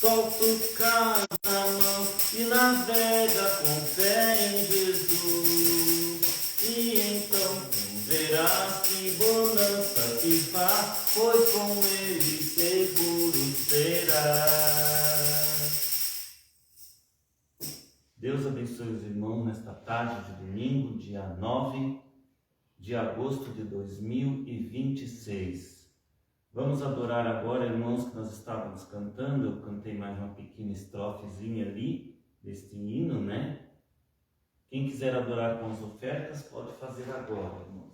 Solta o carro na mão e navega com fé em Jesus. E então tu verás que bonança te faz, pois com ele seguro serás. Deus abençoe os irmãos nesta tarde de domingo, dia 9 de agosto de 2026. Vamos adorar agora, irmãos, que nós estávamos cantando. Eu cantei mais uma pequena estrofezinha ali, deste hino, né? Quem quiser adorar com as ofertas, pode fazer agora, irmãos.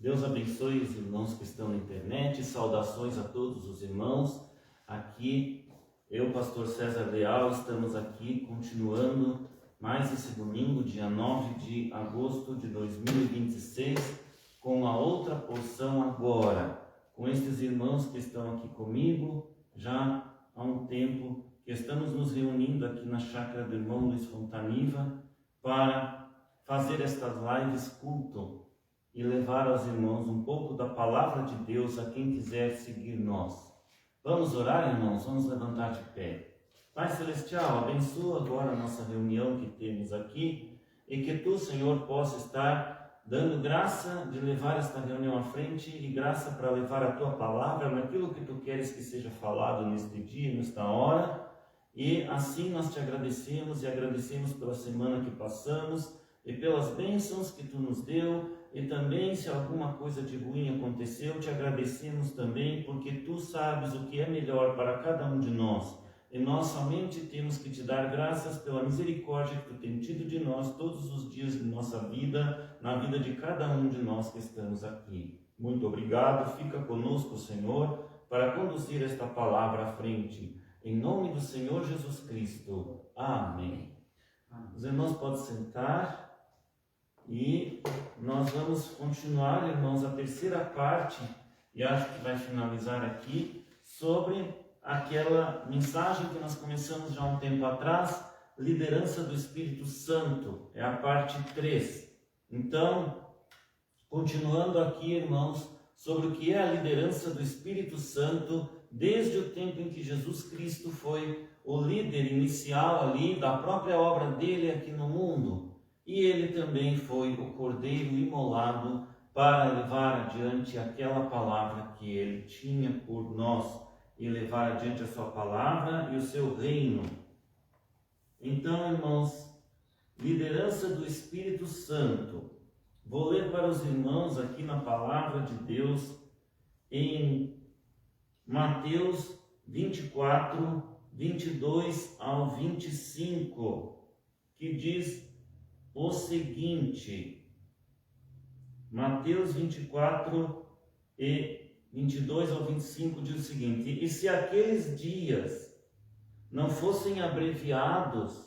Deus abençoe os irmãos que estão na internet, saudações a todos os irmãos. Aqui, eu, pastor César Leal, estamos aqui continuando mais esse domingo, dia 9 de agosto de 2026, com a outra porção agora, com estes irmãos que estão aqui comigo, já há um tempo que estamos nos reunindo aqui na chácara do irmão Luiz Fontaniva, para fazer estas lives culto, e levar aos irmãos um pouco da palavra de Deus a quem quiser seguir nós. Vamos orar, irmãos? Vamos levantar de pé. Pai Celestial, abençoa agora a nossa reunião que temos aqui e que Tu, Senhor, possa estar dando graça de levar esta reunião à frente e graça para levar a Tua palavra naquilo que Tu queres que seja falado neste dia, nesta hora. E assim nós Te agradecemos e agradecemos pela semana que passamos e pelas bênçãos que Tu nos deu. E também, se alguma coisa de ruim aconteceu, te agradecemos também, porque Tu sabes o que é melhor para cada um de nós. E nós somente temos que Te dar graças pela misericórdia que Tu tem tido de nós todos os dias de nossa vida, na vida de cada um de nós que estamos aqui. Muito obrigado, fica conosco, Senhor, para conduzir esta palavra à frente. Em nome do Senhor Jesus Cristo. Amém. Os irmãos podem sentar. E nós vamos continuar, irmãos, a terceira parte, e acho que vai finalizar aqui, sobre aquela mensagem que nós começamos já há um tempo atrás, liderança do Espírito Santo, é a parte 3. Então, continuando aqui, irmãos, sobre o que é a liderança do Espírito Santo, desde o tempo em que Jesus Cristo foi o líder inicial ali da própria obra dele aqui no mundo. E ele também foi o cordeiro imolado para levar adiante aquela palavra que ele tinha por nós e levar adiante a sua palavra e o seu reino. Então, irmãos, liderança do Espírito Santo. Vou ler para os irmãos aqui na palavra de Deus em Mateus 24, 22 ao 25, que diz o seguinte, Mateus 24 e 22 ao 25 diz o seguinte: e se aqueles dias não fossem abreviados,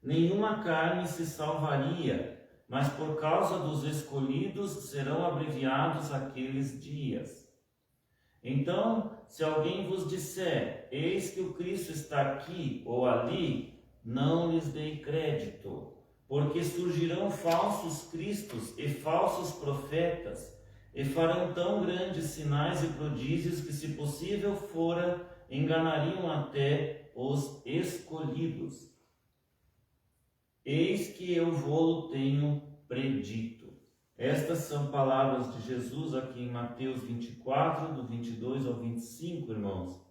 nenhuma carne se salvaria, mas por causa dos escolhidos serão abreviados aqueles dias. Então, se alguém vos disser, eis que o Cristo está aqui ou ali, não lhes dei crédito. Porque surgirão falsos cristos e falsos profetas, e farão tão grandes sinais e prodígios que, se possível fora, enganariam até os escolhidos. Eis que eu vou-lo tenho predito. Estas são palavras de Jesus aqui em Mateus 24, do 22 ao 25, irmãos,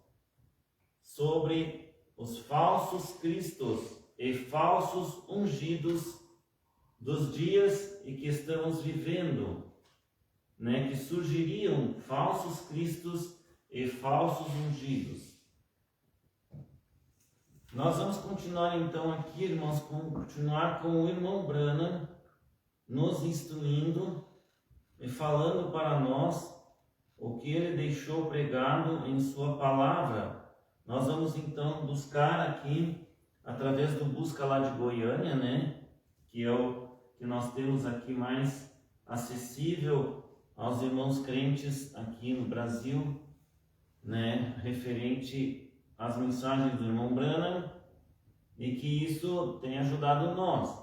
sobre os falsos cristos e falsos ungidos dos dias em que estamos vivendo, né? Que surgiriam falsos cristos e falsos ungidos. Nós vamos continuar então aqui, irmãos, continuar com o irmão Branham nos instruindo e falando para nós o que ele deixou pregado em sua palavra. Nós vamos então buscar aqui, através do Busca lá de Goiânia, né? Que é o que nós temos aqui mais acessível aos irmãos crentes aqui no Brasil, né? Referente as mensagens do irmão Branham e que isso tem ajudado nós.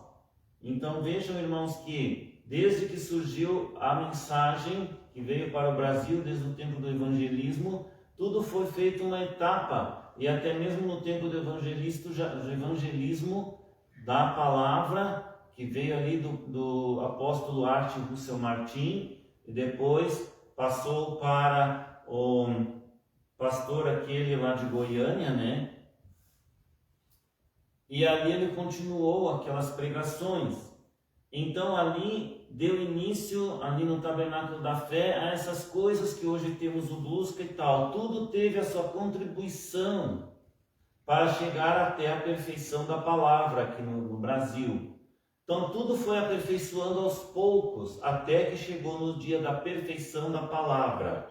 Então vejam, irmãos, que desde que surgiu a mensagem que veio para o Brasil, desde o tempo do evangelismo, tudo foi feito uma etapa, e até mesmo no tempo do evangelismo da palavra, que veio ali do apóstolo Arthur Russell Martin, e depois passou para o pastor aquele lá de Goiânia, né? E ali ele continuou aquelas pregações. Então ali deu início, ali no Tabernáculo da Fé, a essas coisas que hoje temos o Busca e tal. Tudo teve a sua contribuição para chegar até a perfeição da palavra aqui no Brasil. Então tudo foi aperfeiçoando aos poucos, até que chegou no dia da perfeição da palavra.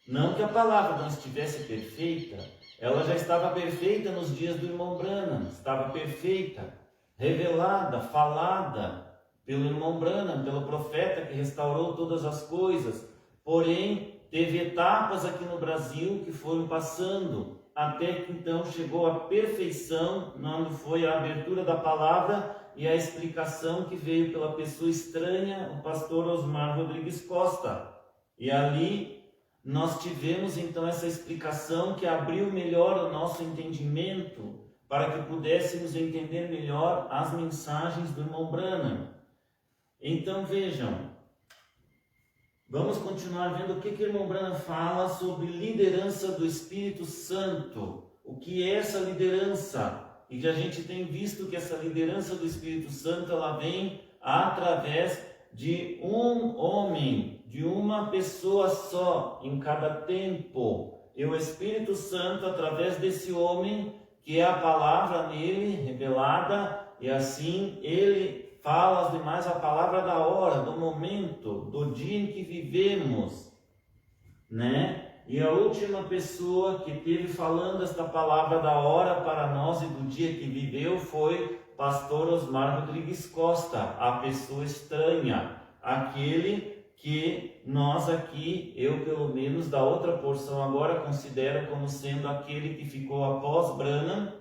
Não que a palavra não estivesse perfeita, ela já estava perfeita nos dias do irmão Branham, estava perfeita, revelada, falada pelo irmão Branham, pelo profeta que restaurou todas as coisas. Porém, teve etapas aqui no Brasil que foram passando, até que então chegou a perfeição, quando foi a abertura da palavra e a explicação que veio pela pessoa estranha, o pastor Osmar Rodrigues Costa. E ali nós tivemos então essa explicação que abriu melhor o nosso entendimento, para que pudéssemos entender melhor as mensagens do irmão Branham. Então vejam, vamos continuar vendo o que o irmão Branham fala sobre liderança do Espírito Santo. O que é essa liderança? E que a gente tem visto que essa liderança do Espírito Santo, ela vem através de um homem, de uma pessoa só, em cada tempo. E o Espírito Santo, através desse homem, que é a palavra nele revelada, e assim ele fala aos demais a palavra da hora, do momento, do dia em que vivemos, né? E a última pessoa que teve falando esta palavra da hora para nós e do dia que viveu foi pastor Osmar Rodrigues Costa, a pessoa estranha, aquele que nós aqui, eu pelo menos da outra porção agora, considero como sendo aquele que ficou após Branham,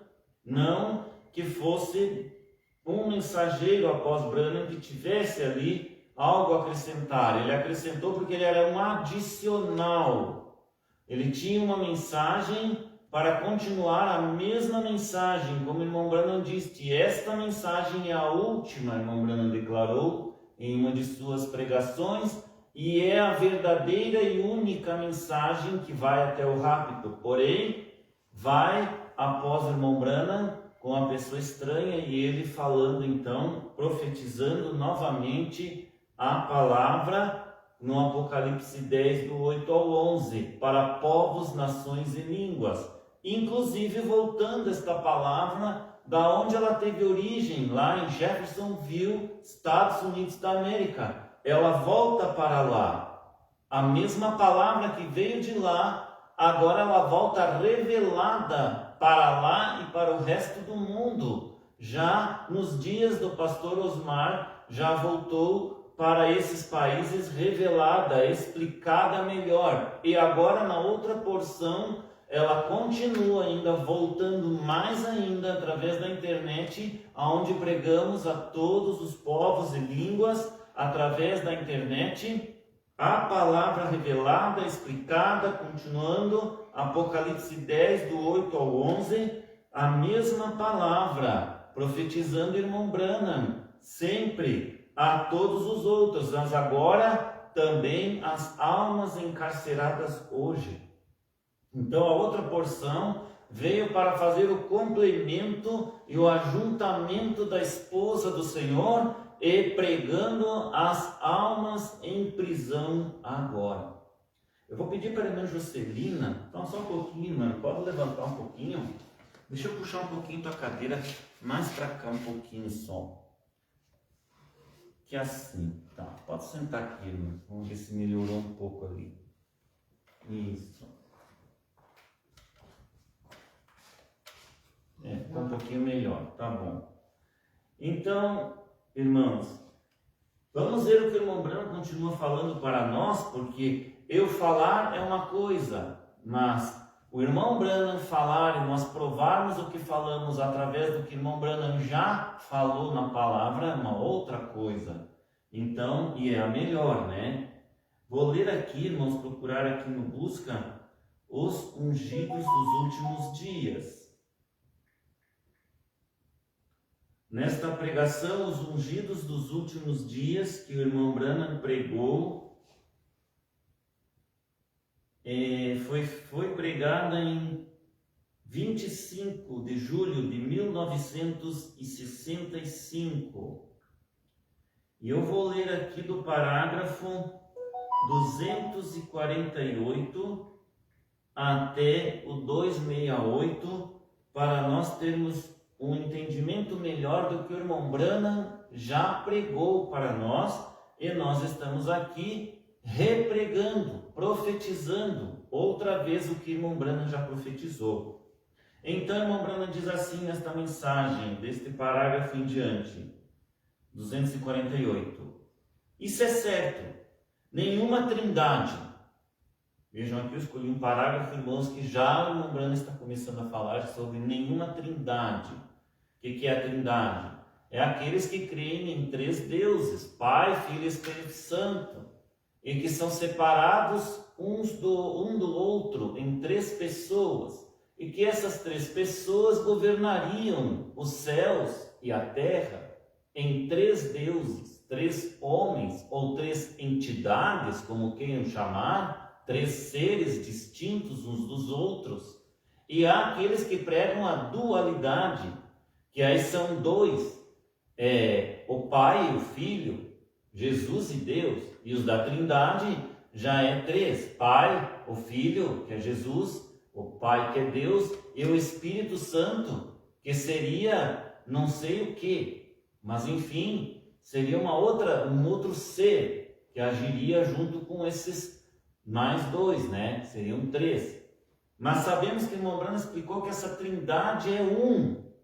não que fosse um mensageiro após Branham que tivesse ali algo a acrescentar. Ele acrescentou porque ele era um adicional. Ele tinha uma mensagem para continuar a mesma mensagem, como o irmão Branham disse. Esta mensagem é a última, o irmão Branham declarou em uma de suas pregações, e é a verdadeira e única mensagem que vai até o rapto. Porém, vai após o irmão Branham com a pessoa estranha, e ele falando então, profetizando novamente a palavra no Apocalipse 10, do 8 ao 11, para povos, nações e línguas. Inclusive voltando esta palavra da onde ela teve origem, lá em Jeffersonville, Estados Unidos da América. Ela volta para lá. A mesma palavra que veio de lá, agora ela volta revelada para lá e para o resto do mundo. Já nos dias do pastor Osmar, já voltou para esses países revelada, explicada melhor. E agora na outra porção, ela continua ainda voltando mais ainda através da internet, onde pregamos a todos os povos e línguas através da internet a palavra revelada, explicada, continuando, Apocalipse 10, do 8 ao 11, a mesma palavra, profetizando o irmão Branham, sempre a todos os outros, mas agora também as almas encarceradas hoje. Então a outra porção veio para fazer o complemento e o ajuntamento da esposa do Senhor e pregando as almas em prisão agora. Eu vou pedir para a irmã Juscelina, então só um pouquinho, irmã, pode levantar um pouquinho? Deixa eu puxar um pouquinho tua cadeira mais para cá, um pouquinho só. Que assim, tá, pode sentar aqui, irmã, vamos ver se melhorou um pouco ali. Isso. Ficou um pouquinho melhor, tá bom. Então, irmãos, vamos ver o que o irmão Branham continua falando para nós, porque eu falar é uma coisa, mas o irmão Branham falar e nós provarmos o que falamos através do que o irmão Branham já falou na palavra é uma outra coisa. Então, e é a melhor, né? Vou ler aqui, irmãos, procurar aqui no Busca, os ungidos dos últimos dias. Nesta pregação, os ungidos dos últimos dias, que o irmão Branham pregou, foi pregada em 25 de julho de 1965. E eu vou ler aqui do parágrafo 248 até o 268, para nós termos um entendimento melhor do que o irmão Branham já pregou para nós, e nós estamos aqui repregando, profetizando outra vez o que o irmão Branham já profetizou. Então, o irmão Branham diz assim nesta mensagem, deste parágrafo em diante, 248. Isso é certo, nenhuma trindade. Vejam aqui, eu escolhi um parágrafo, irmãos, que já o irmão Branham está começando a falar sobre nenhuma trindade. O que é a trindade? É aqueles que creem em três deuses, Pai, Filho e Espírito Santo, e que são separados um do outro em três pessoas, e que essas três pessoas governariam os céus e a terra em três deuses, três homens ou três entidades, como queiram chamar, três seres distintos uns dos outros. E há aqueles que pregam a dualidade, que aí são dois, o Pai e o Filho, Jesus e Deus, e os da Trindade já é três: Pai, o Filho, que é Jesus, o Pai, que é Deus, e o Espírito Santo, que seria não sei o que, mas enfim, seria um outro ser que agiria junto com esses mais dois, né? Seriam três. Mas sabemos que o irmão Branham explicou que essa Trindade é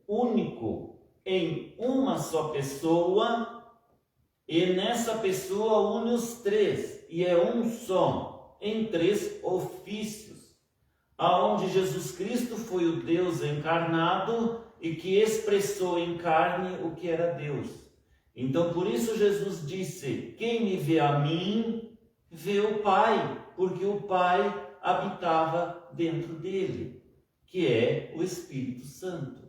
único, em uma só pessoa. E nessa pessoa une os três, e é um só, em três ofícios, aonde Jesus Cristo foi o Deus encarnado e que expressou em carne o que era Deus. Então, por isso Jesus disse: quem me vê a mim, vê o Pai, porque o Pai habitava dentro dele, que é o Espírito Santo.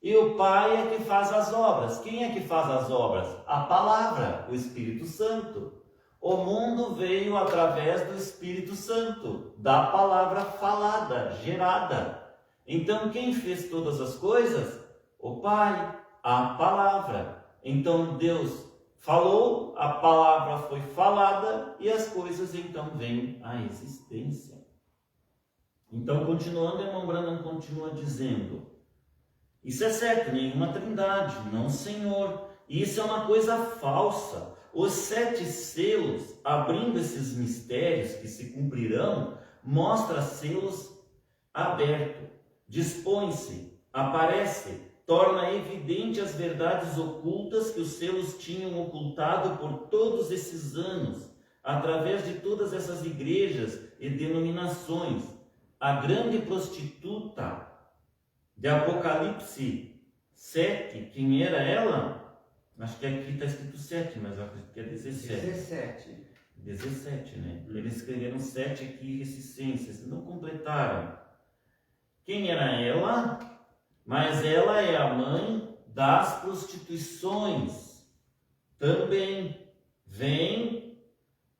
E o Pai é que faz as obras. Quem é que faz as obras? A palavra, o Espírito Santo. O mundo veio através do Espírito Santo, da palavra falada, gerada. Então, quem fez todas as coisas? O Pai, a palavra. Então, Deus falou, a palavra foi falada e as coisas então vêm à existência. Então, continuando, o irmão Branham continua dizendo: isso é certo, nenhuma trindade, não Senhor. Isso é uma coisa falsa. Os 7 selos, abrindo esses mistérios que se cumprirão, mostra selos abertos, dispõe-se, aparece, torna evidente as verdades ocultas que os selos tinham ocultado por todos esses anos, através de todas essas igrejas e denominações. A grande prostituta de Apocalipse 7, quem era ela? Acho que aqui está escrito 7, mas eu acredito que é 17. 17, né? Eles escreveram 7 aqui, reticências, não completaram. Quem era ela? Mas ela é a mãe das prostituições. Também vem.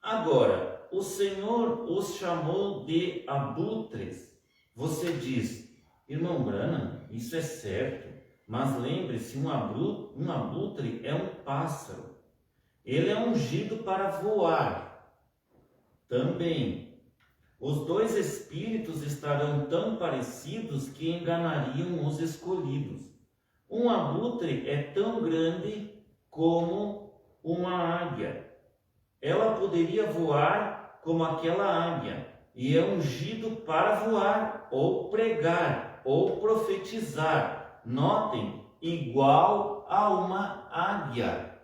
Agora, o Senhor os chamou de abutres. Você diz: irmão Branham, isso é certo, mas lembre-se, um abutre é um pássaro. Ele é ungido para voar. Também, os dois espíritos estarão tão parecidos que enganariam os escolhidos. Um abutre é tão grande como uma águia. Ela poderia voar como aquela águia, e é ungido para voar, ou pregar, ou profetizar. Notem, igual a uma águia.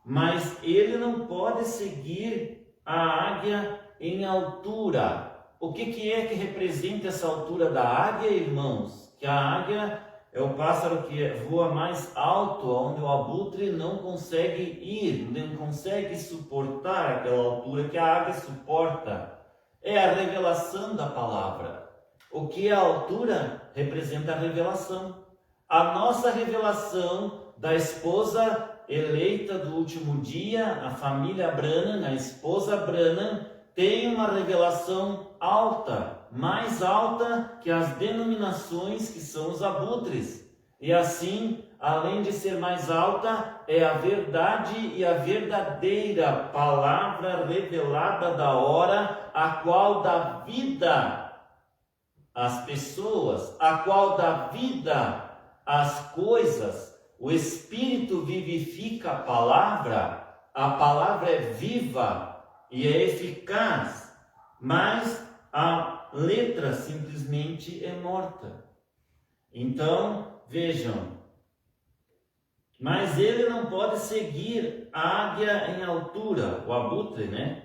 Mas ele não pode seguir a águia em altura. O que é que representa essa altura da águia, irmãos? Que a águia é o pássaro que voa mais alto, onde o abutre não consegue ir, não consegue suportar aquela altura que a águia suporta. É a revelação da palavra. O que é a altura? Representa a revelação. A nossa revelação da esposa eleita do último dia, a família Branham, a esposa Branham, tem uma revelação alta, mais alta que as denominações que são os abutres. E assim, além de ser mais alta, é a verdade e a verdadeira palavra revelada da hora, a qual dá vida às pessoas, a qual dá vida às coisas. O Espírito vivifica a palavra é viva e é eficaz, mas a letra simplesmente é morta. Então, vejam, mas ele não pode seguir a águia em altura, o abutre, né?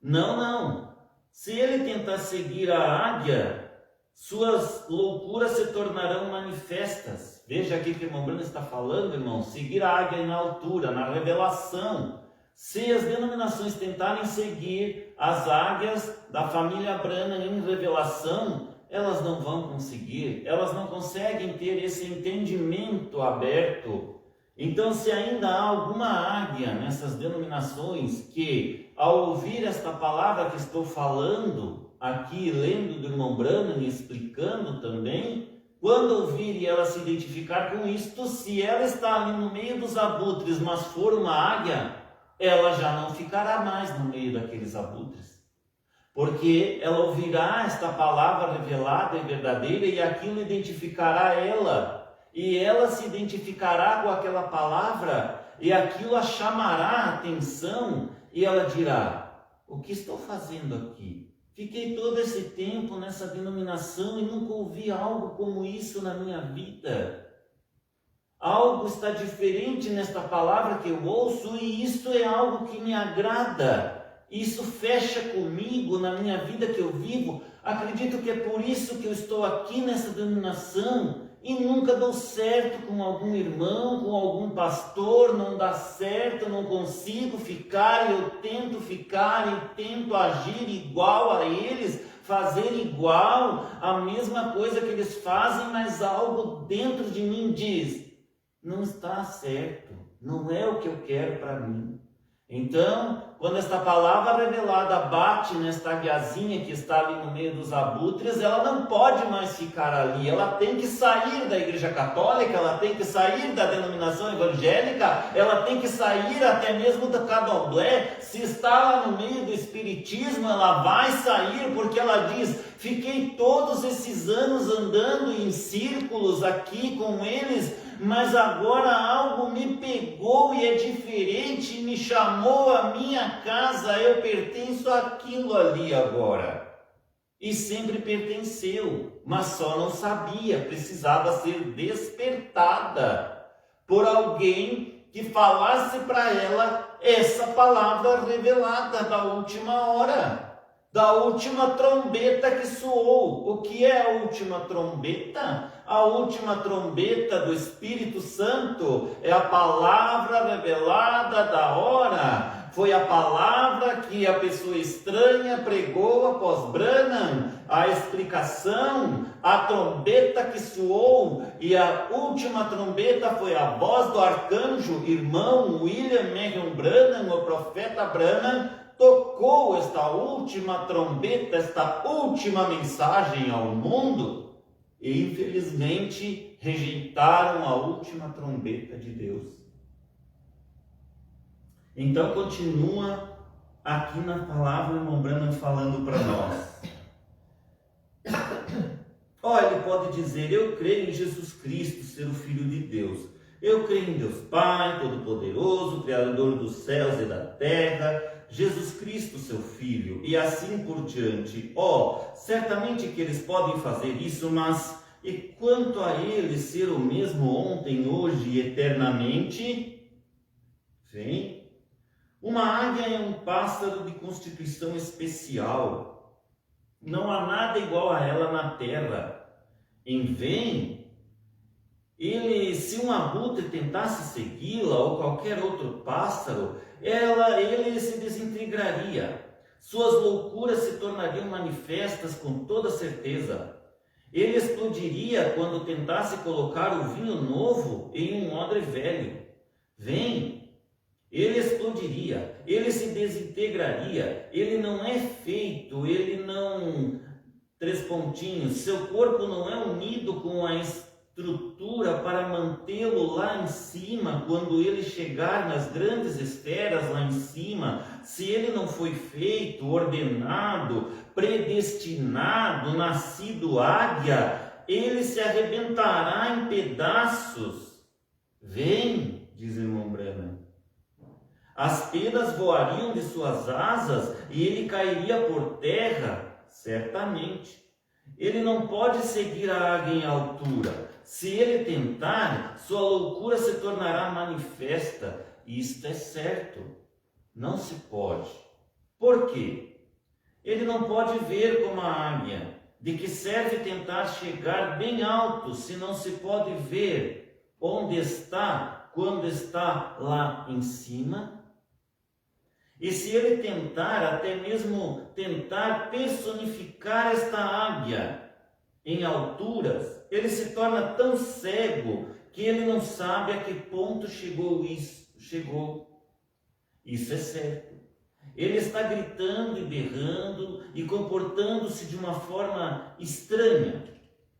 Não. Se ele tentar seguir a águia, suas loucuras se tornarão manifestas. Veja aqui que o irmão Branham está falando, irmão, seguir a águia na altura, na revelação. Se as denominações tentarem seguir as águias da família Branham em revelação, elas não vão conseguir, elas não conseguem ter esse entendimento aberto. Então, se ainda há alguma águia nessas denominações que, ao ouvir esta palavra que estou falando, aqui lendo do irmão Branham e explicando também, quando ouvir e ela se identificar com isto, se ela está ali no meio dos abutres, mas for uma águia, ela já não ficará mais no meio daqueles abutres. Porque ela ouvirá esta palavra revelada e verdadeira e aquilo identificará ela. E ela se identificará com aquela palavra e aquilo a chamará a atenção e ela dirá: o que estou fazendo aqui? Fiquei todo esse tempo nessa denominação e nunca ouvi algo como isso na minha vida. Algo está diferente nesta palavra que eu ouço e isto é algo que me agrada. Isso fecha comigo na minha vida que eu vivo. Acredito que é por isso que eu estou aqui nessa denominação e nunca dou certo com algum irmão, com algum pastor, não dá certo, não consigo ficar, e eu tento ficar e tento agir igual a eles, fazer igual, a mesma coisa que eles fazem, mas algo dentro de mim diz: não está certo, não é o que eu quero para mim. Então, quando esta palavra revelada bate nesta aguiazinha que está ali no meio dos abutres, ela não pode mais ficar ali, ela tem que sair da igreja católica, ela tem que sair da denominação evangélica, ela tem que sair até mesmo do candomblé. Se está lá no meio do espiritismo, ela vai sair, porque ela diz: fiquei todos esses anos andando em círculos aqui com eles, mas agora algo me pegou e é diferente, me chamou à minha casa, eu pertenço àquilo ali agora. E sempre pertenceu, mas só não sabia, precisava ser despertada por alguém que falasse para ela essa palavra revelada da última hora, da última trombeta que soou. O que é a última trombeta? A última trombeta do Espírito Santo é a palavra revelada da hora. Foi a palavra que a pessoa estranha pregou após Branham, a explicação, a trombeta que soou, e a última trombeta foi a voz do arcanjo, irmão William Marion Branham, o profeta Branham, tocou esta última trombeta, esta última mensagem ao mundo. E infelizmente rejeitaram a última trombeta de Deus. Então continua aqui na palavra o irmão Branham falando para nós. Ele pode dizer: eu creio em Jesus Cristo ser o Filho de Deus. Eu creio em Deus Pai Todo-Poderoso, Criador dos céus e da terra, Jesus Cristo, seu Filho, e assim por diante. Certamente que eles podem fazer isso, mas e quanto a ele ser o mesmo ontem, hoje e eternamente? Sim. Uma águia é um pássaro de constituição especial. Não há nada igual a ela na terra. Em vem, se um abutre tentasse segui-la ou qualquer outro pássaro, ele se desintegraria. Suas loucuras se tornariam manifestas com toda certeza. Ele explodiria quando tentasse colocar o vinho novo em um odre velho. Ele explodiria, ele se desintegraria, ele não é feito, seu corpo não é unido com a estrutura para mantê-lo lá em cima, quando ele chegar nas grandes esferas lá em cima. Se ele não foi feito, ordenado, predestinado, nascido águia, ele se arrebentará em pedaços. Vem, diz o irmão Branham. As penas voariam de suas asas e ele cairia por terra, certamente. Ele não pode seguir a águia em altura. Se ele tentar, sua loucura se tornará manifesta. Isto é certo. Não se pode. Por quê? Ele não pode ver como a águia. De que serve tentar chegar bem alto se não se pode ver onde está quando está lá em cima? E se ele tentar, até mesmo tentar personificar esta águia em alturas, ele se torna tão cego que ele não sabe a que ponto chegou. Isso é certo. Ele está gritando e berrando e comportando-se de uma forma estranha,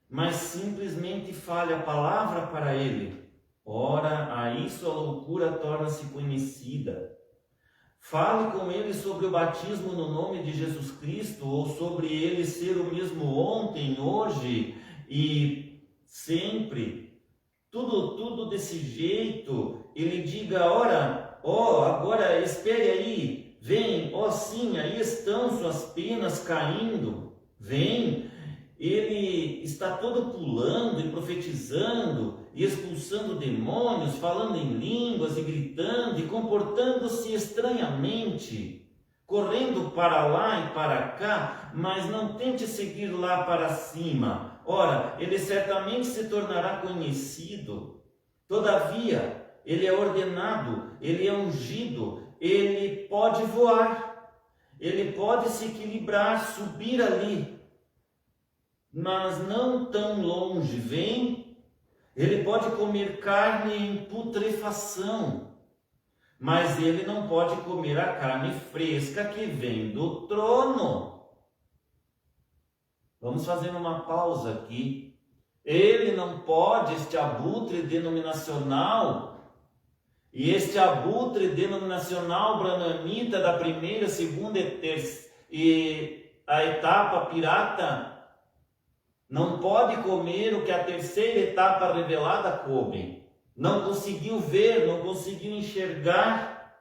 mas simplesmente falha a palavra para ele. Ora, aí sua loucura torna-se conhecida. Fale com ele sobre o batismo no nome de Jesus Cristo, ou sobre ele ser o mesmo ontem, hoje e sempre. Tudo desse jeito. Ele diga, agora espere aí, vem, sim, aí estão suas penas caindo, vem. Ele está todo pulando e profetizando e expulsando demônios, falando em línguas e gritando e comportando-se estranhamente, correndo para lá e para cá, mas não tente seguir lá para cima. Ora, ele certamente se tornará conhecido. Todavia, ele é ordenado, ele é ungido, ele pode voar, ele pode se equilibrar, subir ali, mas não tão longe. Vem, ele pode comer carne em putrefação, mas ele não pode comer a carne fresca que vem do trono. Vamos fazer uma pausa aqui. Ele não pode, este abutre denominacional, e este abutre denominacional branamita da primeira, segunda e a etapa pirata, não pode comer o que a terceira etapa revelada come. Não conseguiu ver, não conseguiu enxergar.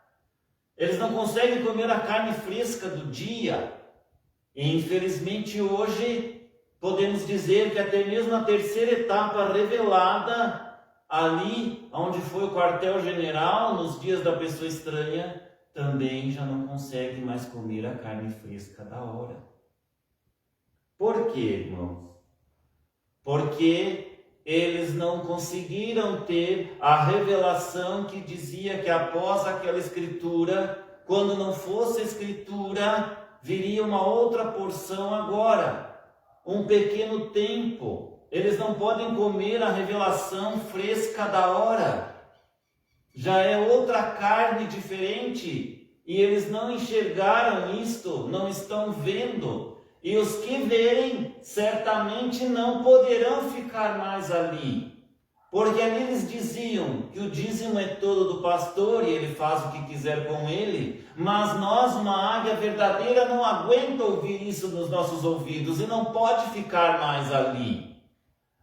Eles não conseguem comer a carne fresca do dia. E infelizmente hoje podemos dizer que até mesmo a terceira etapa revelada, ali onde foi o quartel-general, nos dias da pessoa estranha, também já não consegue mais comer a carne fresca da hora. Por quê, irmãos? Porque eles não conseguiram ter a revelação que dizia que após aquela escritura, quando não fosse a escritura, viria uma outra porção agora, um pequeno tempo. Eles não podem comer a revelação fresca da hora. Já é outra carne diferente e eles não enxergaram isto, não estão vendo. E os que verem, certamente não poderão ficar mais ali. Porque ali eles diziam que o dízimo é todo do pastor e ele faz o que quiser com ele. Mas nós, uma águia verdadeira, não aguenta ouvir isso nos nossos ouvidos e não pode ficar mais ali.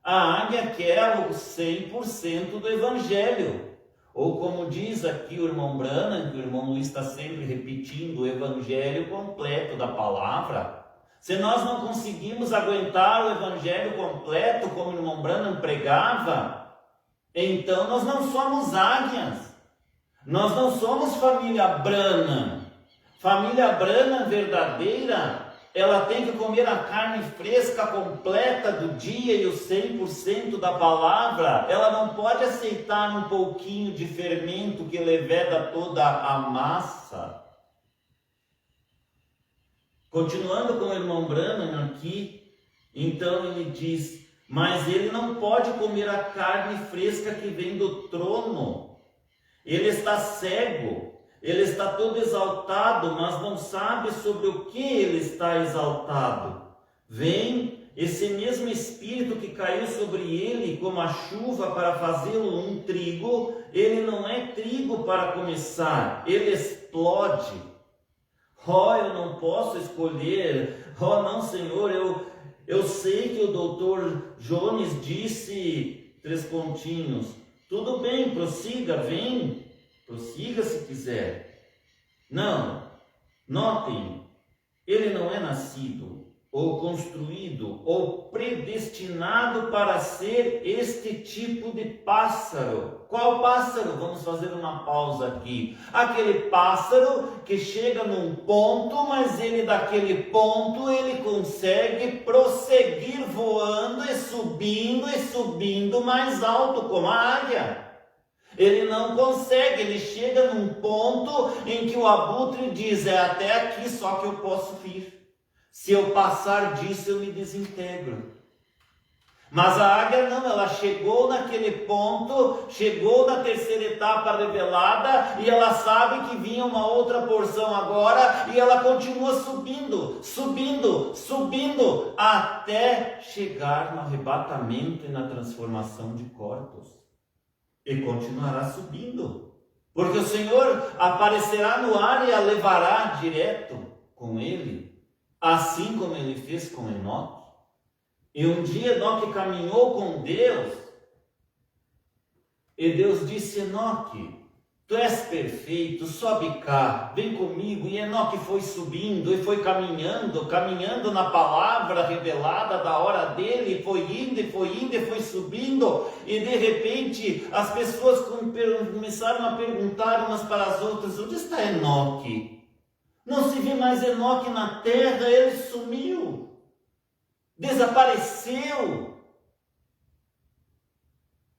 A águia quer o 100% do evangelho. Ou como diz aqui o irmão Branham, que o irmão Luiz está sempre repetindo, o evangelho completo da palavra. Se nós não conseguimos aguentar o evangelho completo, como o irmão Branham pregava, então nós não somos águias. Nós não somos família Branham. Família Branham verdadeira, ela tem que comer a carne fresca completa do dia e o 100% da palavra. Ela não pode aceitar um pouquinho de fermento que leveda toda a massa. Continuando com o irmão Branham aqui, então ele diz, mas ele não pode comer a carne fresca que vem do trono. Ele está cego, ele está todo exaltado, mas não sabe sobre o que ele está exaltado. Vem esse mesmo Espírito que caiu sobre ele como a chuva para fazê-lo um trigo, ele não é trigo para começar, ele explode. Oh, eu não posso escolher, oh não, Senhor, eu sei que o doutor Jones disse, 3 pontinhos, tudo bem, prossiga, vem, prossiga se quiser. Não, notem, ele não é nascido, ou construído, ou predestinado para ser este tipo de pássaro. Qual pássaro? Vamos fazer uma pausa aqui. Aquele pássaro que chega num ponto, mas ele daquele ponto, ele consegue prosseguir voando e subindo mais alto, como a águia. Ele não consegue, ele chega num ponto em que o abutre diz, é até aqui só que eu posso vir. Se eu passar disso, eu me desintegro. Mas a águia não, ela chegou naquele ponto, chegou na terceira etapa revelada, e ela sabe que vinha uma outra porção agora, e ela continua subindo, até chegar no arrebatamento e na transformação de corpos. E continuará subindo, porque o Senhor aparecerá no ar e a levará direto com ele, assim como ele fez com Enoque. E um dia Enoque caminhou com Deus, e Deus disse, Enoque, tu és perfeito, sobe cá, vem comigo. E Enoque foi subindo e foi caminhando na palavra revelada da hora dele, foi indo e foi subindo, e de repente as pessoas começaram a perguntar umas para as outras, onde está Enoque? Não se vê mais Enoque na terra, ele sumiu, desapareceu.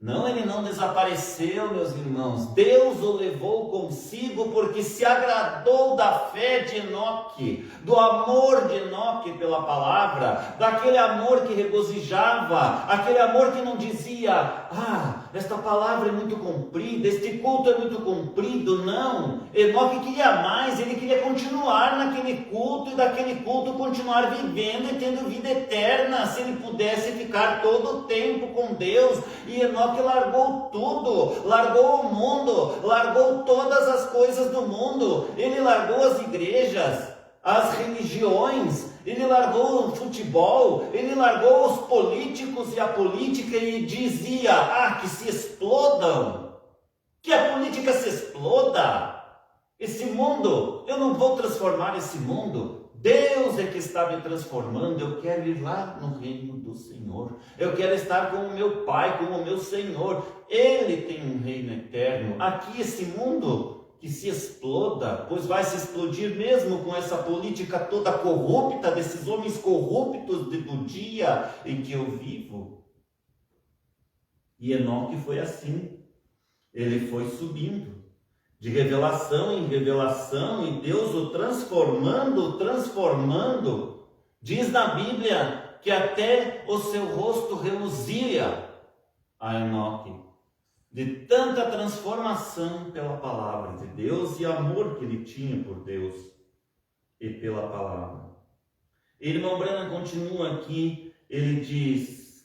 Não, ele não desapareceu, meus irmãos. Deus o levou consigo porque se agradou da fé de Enoque, do amor de Enoque pela palavra, daquele amor que regozijava, aquele amor que não dizia, esta palavra é muito comprida, este culto é muito comprido. Não, Enoque queria mais, ele queria continuar naquele culto e daquele culto continuar vivendo e tendo vida eterna, se ele pudesse ficar todo o tempo com Deus. E Enoque largou tudo, largou o mundo, largou todas as coisas do mundo, ele largou as igrejas, as religiões, ele largou o futebol, ele largou os políticos e a política e dizia, que se explodam, que a política se exploda, esse mundo, eu não vou transformar esse mundo, Deus é que está me transformando, eu quero ir lá no reino do Senhor, eu quero estar com o meu Pai, com o meu Senhor, Ele tem um reino eterno, aqui esse mundo que se exploda, pois vai se explodir mesmo com essa política toda corrupta, desses homens corruptos do dia em que eu vivo. E Enoque foi assim, ele foi subindo, de revelação em revelação, e Deus o transformando, diz na Bíblia que até o seu rosto reluzia a Enoque, de tanta transformação pela palavra de Deus e amor que ele tinha por Deus e pela palavra. Irmão Branham continua aqui, ele diz,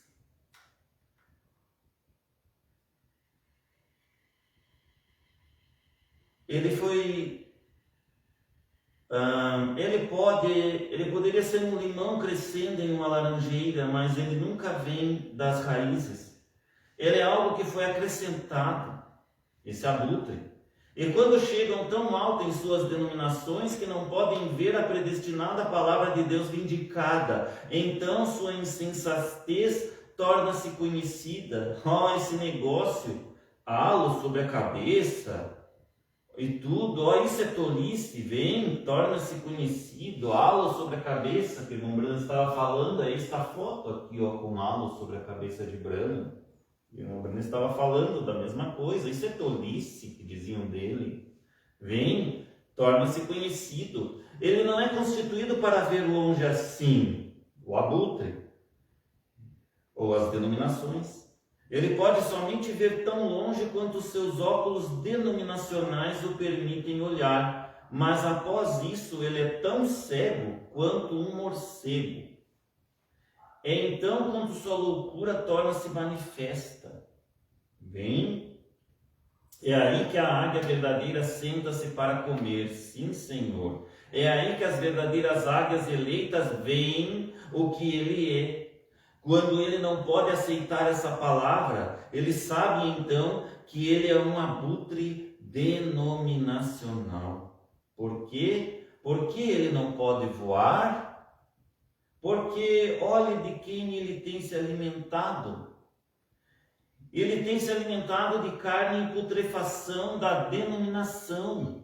ele poderia ser um limão crescendo em uma laranjeira, mas ele nunca vem das raízes. Ele é algo que foi acrescentado, esse abutre. E quando chegam tão alto em suas denominações que não podem ver a predestinada palavra de Deus vindicada, então sua insensatez torna-se conhecida. Esse negócio, halo sobre a cabeça, e tudo, ó, isso é tolice, vem, torna-se conhecido, halo sobre a cabeça, que o irmão Brano estava falando, aí está a foto aqui, ó, com halo sobre a cabeça de Brano. O irmão Brano estava falando da mesma coisa, isso é tolice, que diziam dele. Vem, torna-se conhecido. Ele não é constituído para ver longe assim, o abutre, ou as denominações. Ele pode somente ver tão longe quanto os seus óculos denominacionais o permitem olhar, mas após isso ele é tão cego quanto um morcego. É então quando sua loucura torna-se manifesta. Bem, é aí que a águia verdadeira senta-se para comer, sim, Senhor. É aí que as verdadeiras águias eleitas veem o que ele é. Quando ele não pode aceitar essa palavra, ele sabe então que ele é um abutre denominacional. Por quê? Porque ele não pode voar? Porque olhe de quem ele tem se alimentado. Ele tem se alimentado de carne em putrefação da denominação.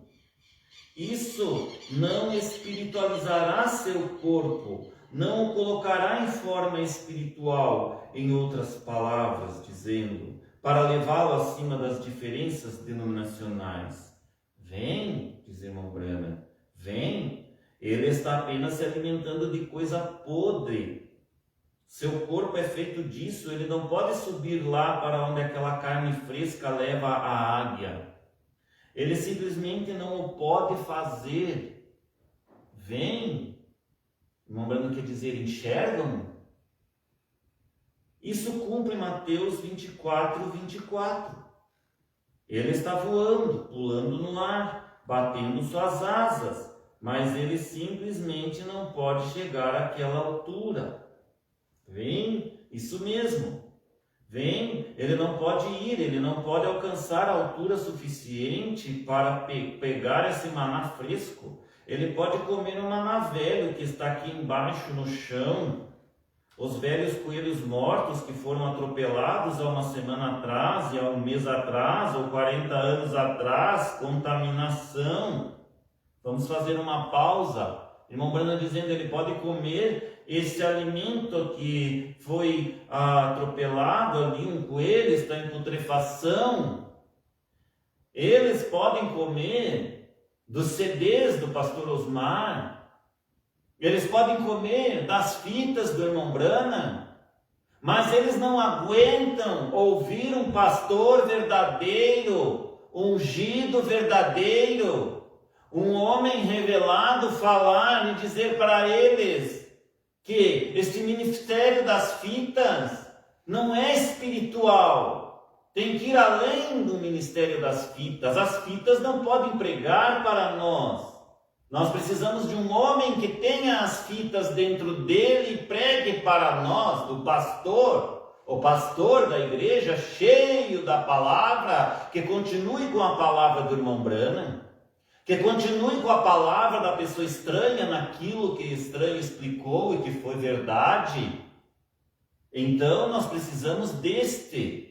Isso não espiritualizará seu corpo, não o colocará em forma espiritual, em outras palavras, dizendo, para levá-lo acima das diferenças denominacionais. Vem, diz irmão Branham, vem. Ele está apenas se alimentando de coisa podre. Seu corpo é feito disso, ele não pode subir lá para onde aquela carne fresca leva a águia. Ele simplesmente não o pode fazer. Vem. Irmão Branham quer dizer, enxergam? Isso cumpre Mateus 24, 24. Ele está voando, pulando no ar, batendo suas asas, mas ele simplesmente não pode chegar àquela altura. Vem, isso mesmo. Vem, ele não pode ir, ele não pode alcançar a altura suficiente para pegar esse maná fresco. Ele pode comer um maná velho que está aqui embaixo no chão. Os velhos coelhos mortos que foram atropelados há uma semana atrás, e há um mês atrás, ou 40 anos atrás, contaminação. Vamos fazer uma pausa. Irmão Branham dizendo que ele pode comer esse alimento que foi atropelado ali, um coelho, está em putrefação. Eles podem comer dos CDs do pastor Osmar, eles podem comer das fitas do irmão Branham, mas eles não aguentam ouvir um pastor verdadeiro, ungido verdadeiro, um homem revelado falar e dizer para eles que este ministério das fitas não é espiritual. Tem que ir além do ministério das fitas. As fitas não podem pregar para nós. Nós precisamos de um homem que tenha as fitas dentro dele e pregue para nós, do pastor, o pastor da igreja, cheio da palavra, que continue com a palavra do irmão Branham, que continue com a palavra da pessoa estranha naquilo que estranho explicou e que foi verdade. Então nós precisamos deste.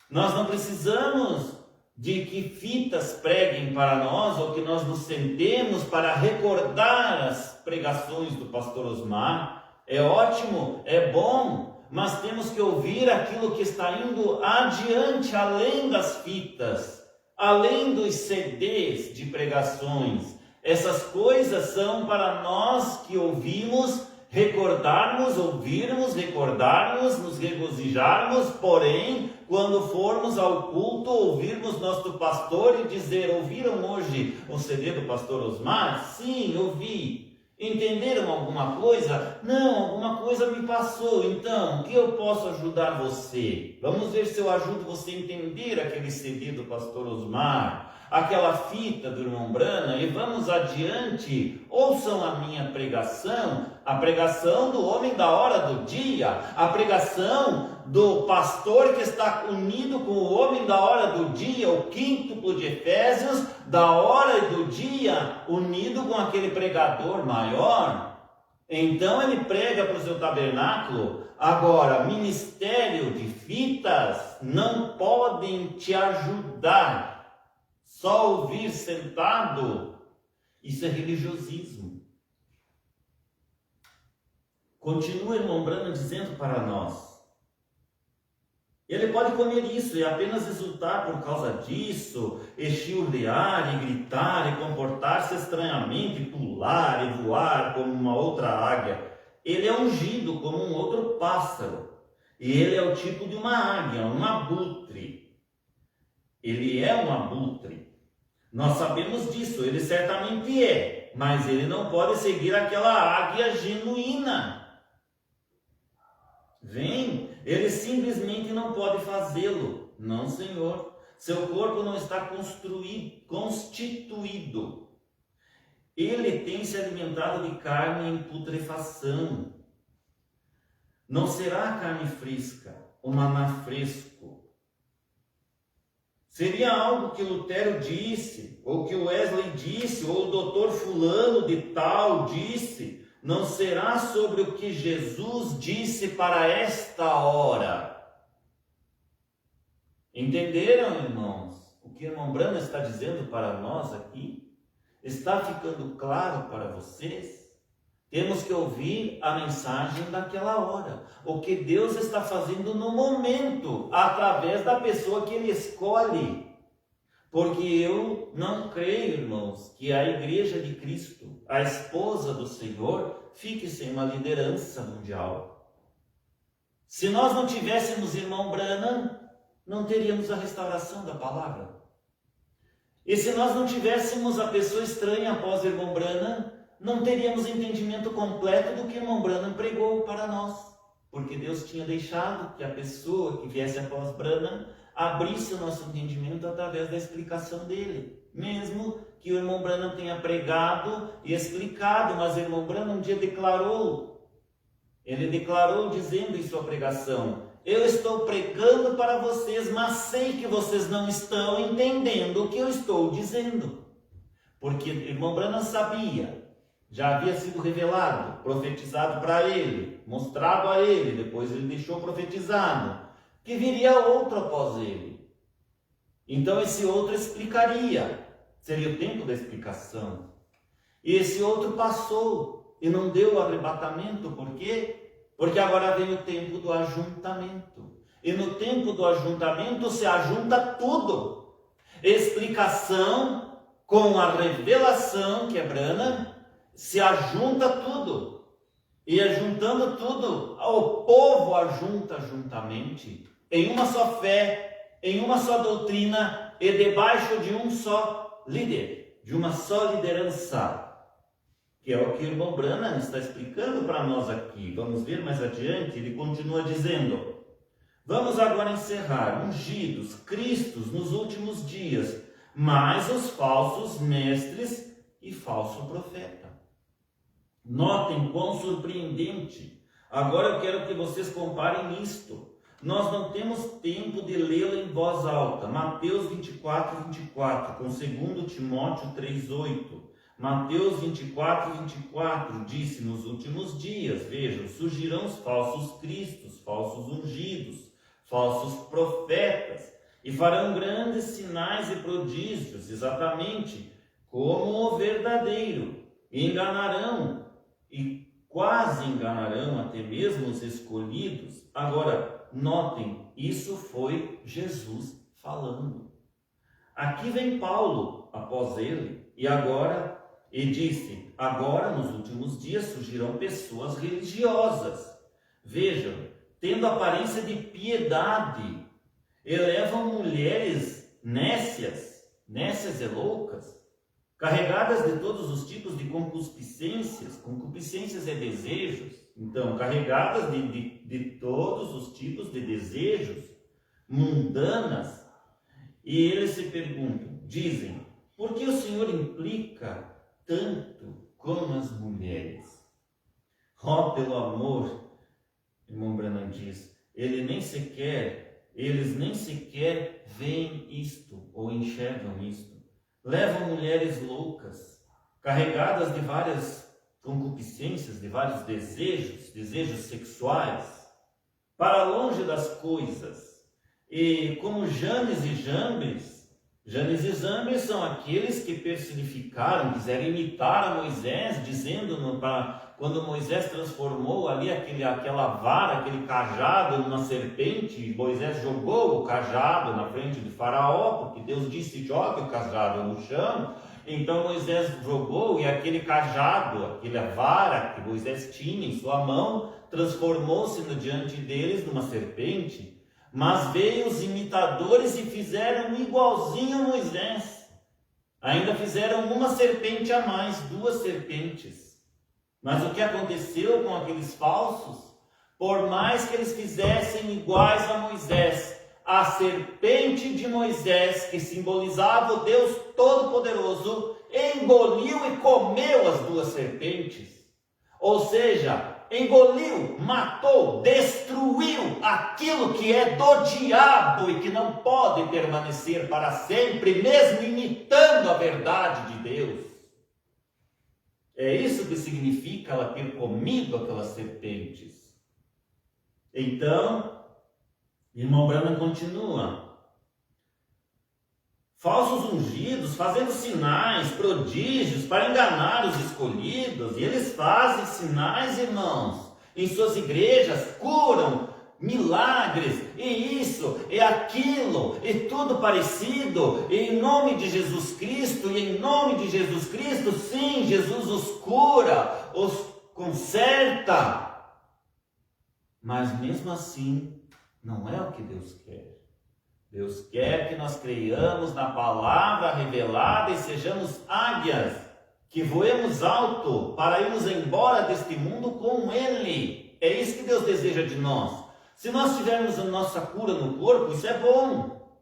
Nós não precisamos de que fitas preguem para nós ou que nós nos sentemos para recordar as pregações do pastor Osmar. É ótimo, é bom, mas temos que ouvir aquilo que está indo adiante, além das fitas, além dos CDs de pregações. Essas coisas são para nós que ouvimos recordarmos, ouvirmos, recordarmos, nos regozijarmos, porém, quando formos ao culto, ouvirmos nosso pastor e dizer, ouviram hoje o CD do pastor Osmar? Sim, ouvi. Entenderam alguma coisa? Não, alguma coisa me passou. Então, o que eu posso ajudar você? Vamos ver se eu ajudo você a entender aquele CD do pastor Osmar, aquela fita do irmão Branham, e vamos adiante. Ouçam a minha pregação, a pregação do homem da hora do dia, a pregação do pastor que está unido com o homem da hora do dia, o quíntuplo de Efésios, da hora e do dia, unido com aquele pregador maior. Então ele prega para o seu tabernáculo. Agora, ministério de fitas não podem te ajudar. só ouvir sentado, isso é religiosismo. Continua o irmão Branham dizendo para nós, ele pode comer isso e apenas exultar por causa disso, e chilrear, e gritar, e comportar-se estranhamente, e pular, e voar como uma outra águia. Ele é ungido como um outro pássaro, e ele é o tipo de uma águia, um abutre. Ele é um abutre. Nós sabemos disso, ele certamente é, mas ele não pode seguir aquela águia genuína. Vem, ele simplesmente não pode fazê-lo. Não, Senhor. Seu corpo não está constituído. Ele tem se alimentado de carne em putrefação. Não será carne fresca, ou maná fresco. Seria algo que Lutero disse, ou que Wesley disse, ou o doutor fulano de tal disse. Não será sobre o que Jesus disse para esta hora. Entenderam, irmãos? O que o irmão Branham está dizendo para nós aqui? Está ficando claro para vocês? Temos que ouvir a mensagem daquela hora. O que Deus está fazendo no momento, através da pessoa que Ele escolhe. Porque eu não creio, irmãos, que a Igreja de Cristo, a esposa do Senhor, fique sem uma liderança mundial. Se nós não tivéssemos irmão Branham, não teríamos a restauração da palavra. E se nós não tivéssemos a pessoa estranha após o irmão Branham, não teríamos entendimento completo do que o irmão Branham pregou para nós. Porque Deus tinha deixado que a pessoa que viesse após Branham abrisse o nosso entendimento através da explicação dele. Mesmo que o irmão Branham tenha pregado e explicado, mas o irmão Branham um dia declarou, ele declarou dizendo em sua pregação, eu estou pregando para vocês, mas sei que vocês não estão entendendo o que eu estou dizendo. Porque o irmão Branham sabia, já havia sido revelado, profetizado para ele, mostrado a ele, depois ele deixou profetizado, que viria outro após ele. Então esse outro explicaria, seria o tempo da explicação. E esse outro passou e não deu o arrebatamento, por quê? Porque agora vem o tempo do ajuntamento. E no tempo do ajuntamento se ajunta tudo. Explicação com a revelação, que é Branham, se ajunta tudo. E ajuntando tudo, o povo ajunta juntamente, em uma só fé, em uma só doutrina e debaixo de um só líder, de uma só liderança. Que é o que o irmão Branham está explicando para nós aqui. Vamos ver mais adiante, ele continua dizendo, vamos agora encerrar, ungidos, Cristos nos últimos dias, mas os falsos mestres e falso profeta. Notem quão surpreendente. Agora eu quero que vocês comparem isto. Nós não temos tempo de lê-lo em voz alta. Mateus 24, 24, com 2 Timóteo 3, 8. Mateus 24, 24, disse nos últimos dias, vejam, surgirão os falsos cristos, falsos ungidos, falsos profetas, e farão grandes sinais e prodígios, exatamente como o verdadeiro, e enganarão, e quase enganarão até mesmo os escolhidos. Agora, notem, isso foi Jesus falando. Aqui vem Paulo após ele, e disse, agora nos últimos dias surgirão pessoas religiosas. Vejam, tendo aparência de piedade, elevam mulheres nécias e loucas, carregadas de todos os tipos de concupiscências e desejos. Então, carregadas de todos os tipos de desejos mundanas. E eles se perguntam, dizem, por que o Senhor implica tanto com as mulheres? Oh, pelo amor, irmão Branham diz, eles nem sequer veem isto ou enxergam isto. Levam mulheres loucas, carregadas de várias concupiscências, de vários desejos sexuais, para longe das coisas. E como Janes e Jambres Janes e Jambres são aqueles que personificaram, quiseram imitar a Moisés, dizendo quando Moisés transformou ali aquela vara, aquele cajado numa serpente, Moisés jogou o cajado na frente de Faraó, porque Deus disse: jogue o cajado no chão. Então Moisés jogou, e aquele cajado, aquela vara que Moisés tinha em sua mão, transformou-se diante deles numa serpente. Mas veio os imitadores e fizeram igualzinho a Moisés. Ainda fizeram uma serpente a mais, 2 serpentes. Mas o que aconteceu com aqueles falsos? Por mais que eles fizessem iguais a Moisés, a serpente de Moisés, que simbolizava o Deus Todo-Poderoso, engoliu e comeu as 2 serpentes. Ou seja, engoliu, matou, destruiu aquilo que é do diabo e que não pode permanecer para sempre, mesmo imitando a verdade de Deus. É isso que significa ela ter comido aquelas serpentes. Então, irmão Branham continua. Falsos ungidos fazendo sinais, prodígios para enganar os escolhidos. E eles fazem sinais, irmãos, em suas igrejas, curam, milagres, e isso, e aquilo, e tudo parecido, e em nome de Jesus Cristo, e em nome de Jesus Cristo, sim, Jesus os cura, os conserta. Mas mesmo assim, não é o que Deus quer. Deus quer que nós creiamos na palavra revelada e sejamos águias, que voemos alto para irmos embora deste mundo com Ele. É isso que Deus deseja de nós. Se nós tivermos a nossa cura no corpo, isso é bom.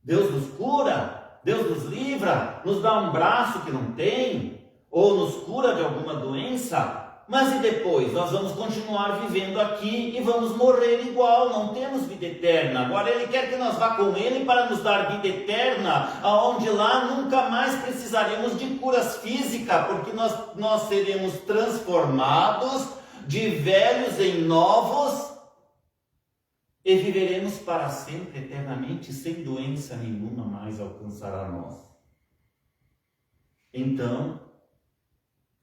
Deus nos cura, Deus nos livra, nos dá um braço que não tem, ou nos cura de alguma doença. Mas e depois? Nós vamos continuar vivendo aqui e vamos morrer igual, não temos vida eterna. Agora Ele quer que nós vá com Ele para nos dar vida eterna, aonde lá nunca mais precisaremos de curas físicas, porque nós seremos transformados de velhos em novos e viveremos para sempre, eternamente, sem doença nenhuma mais alcançará nós. Então,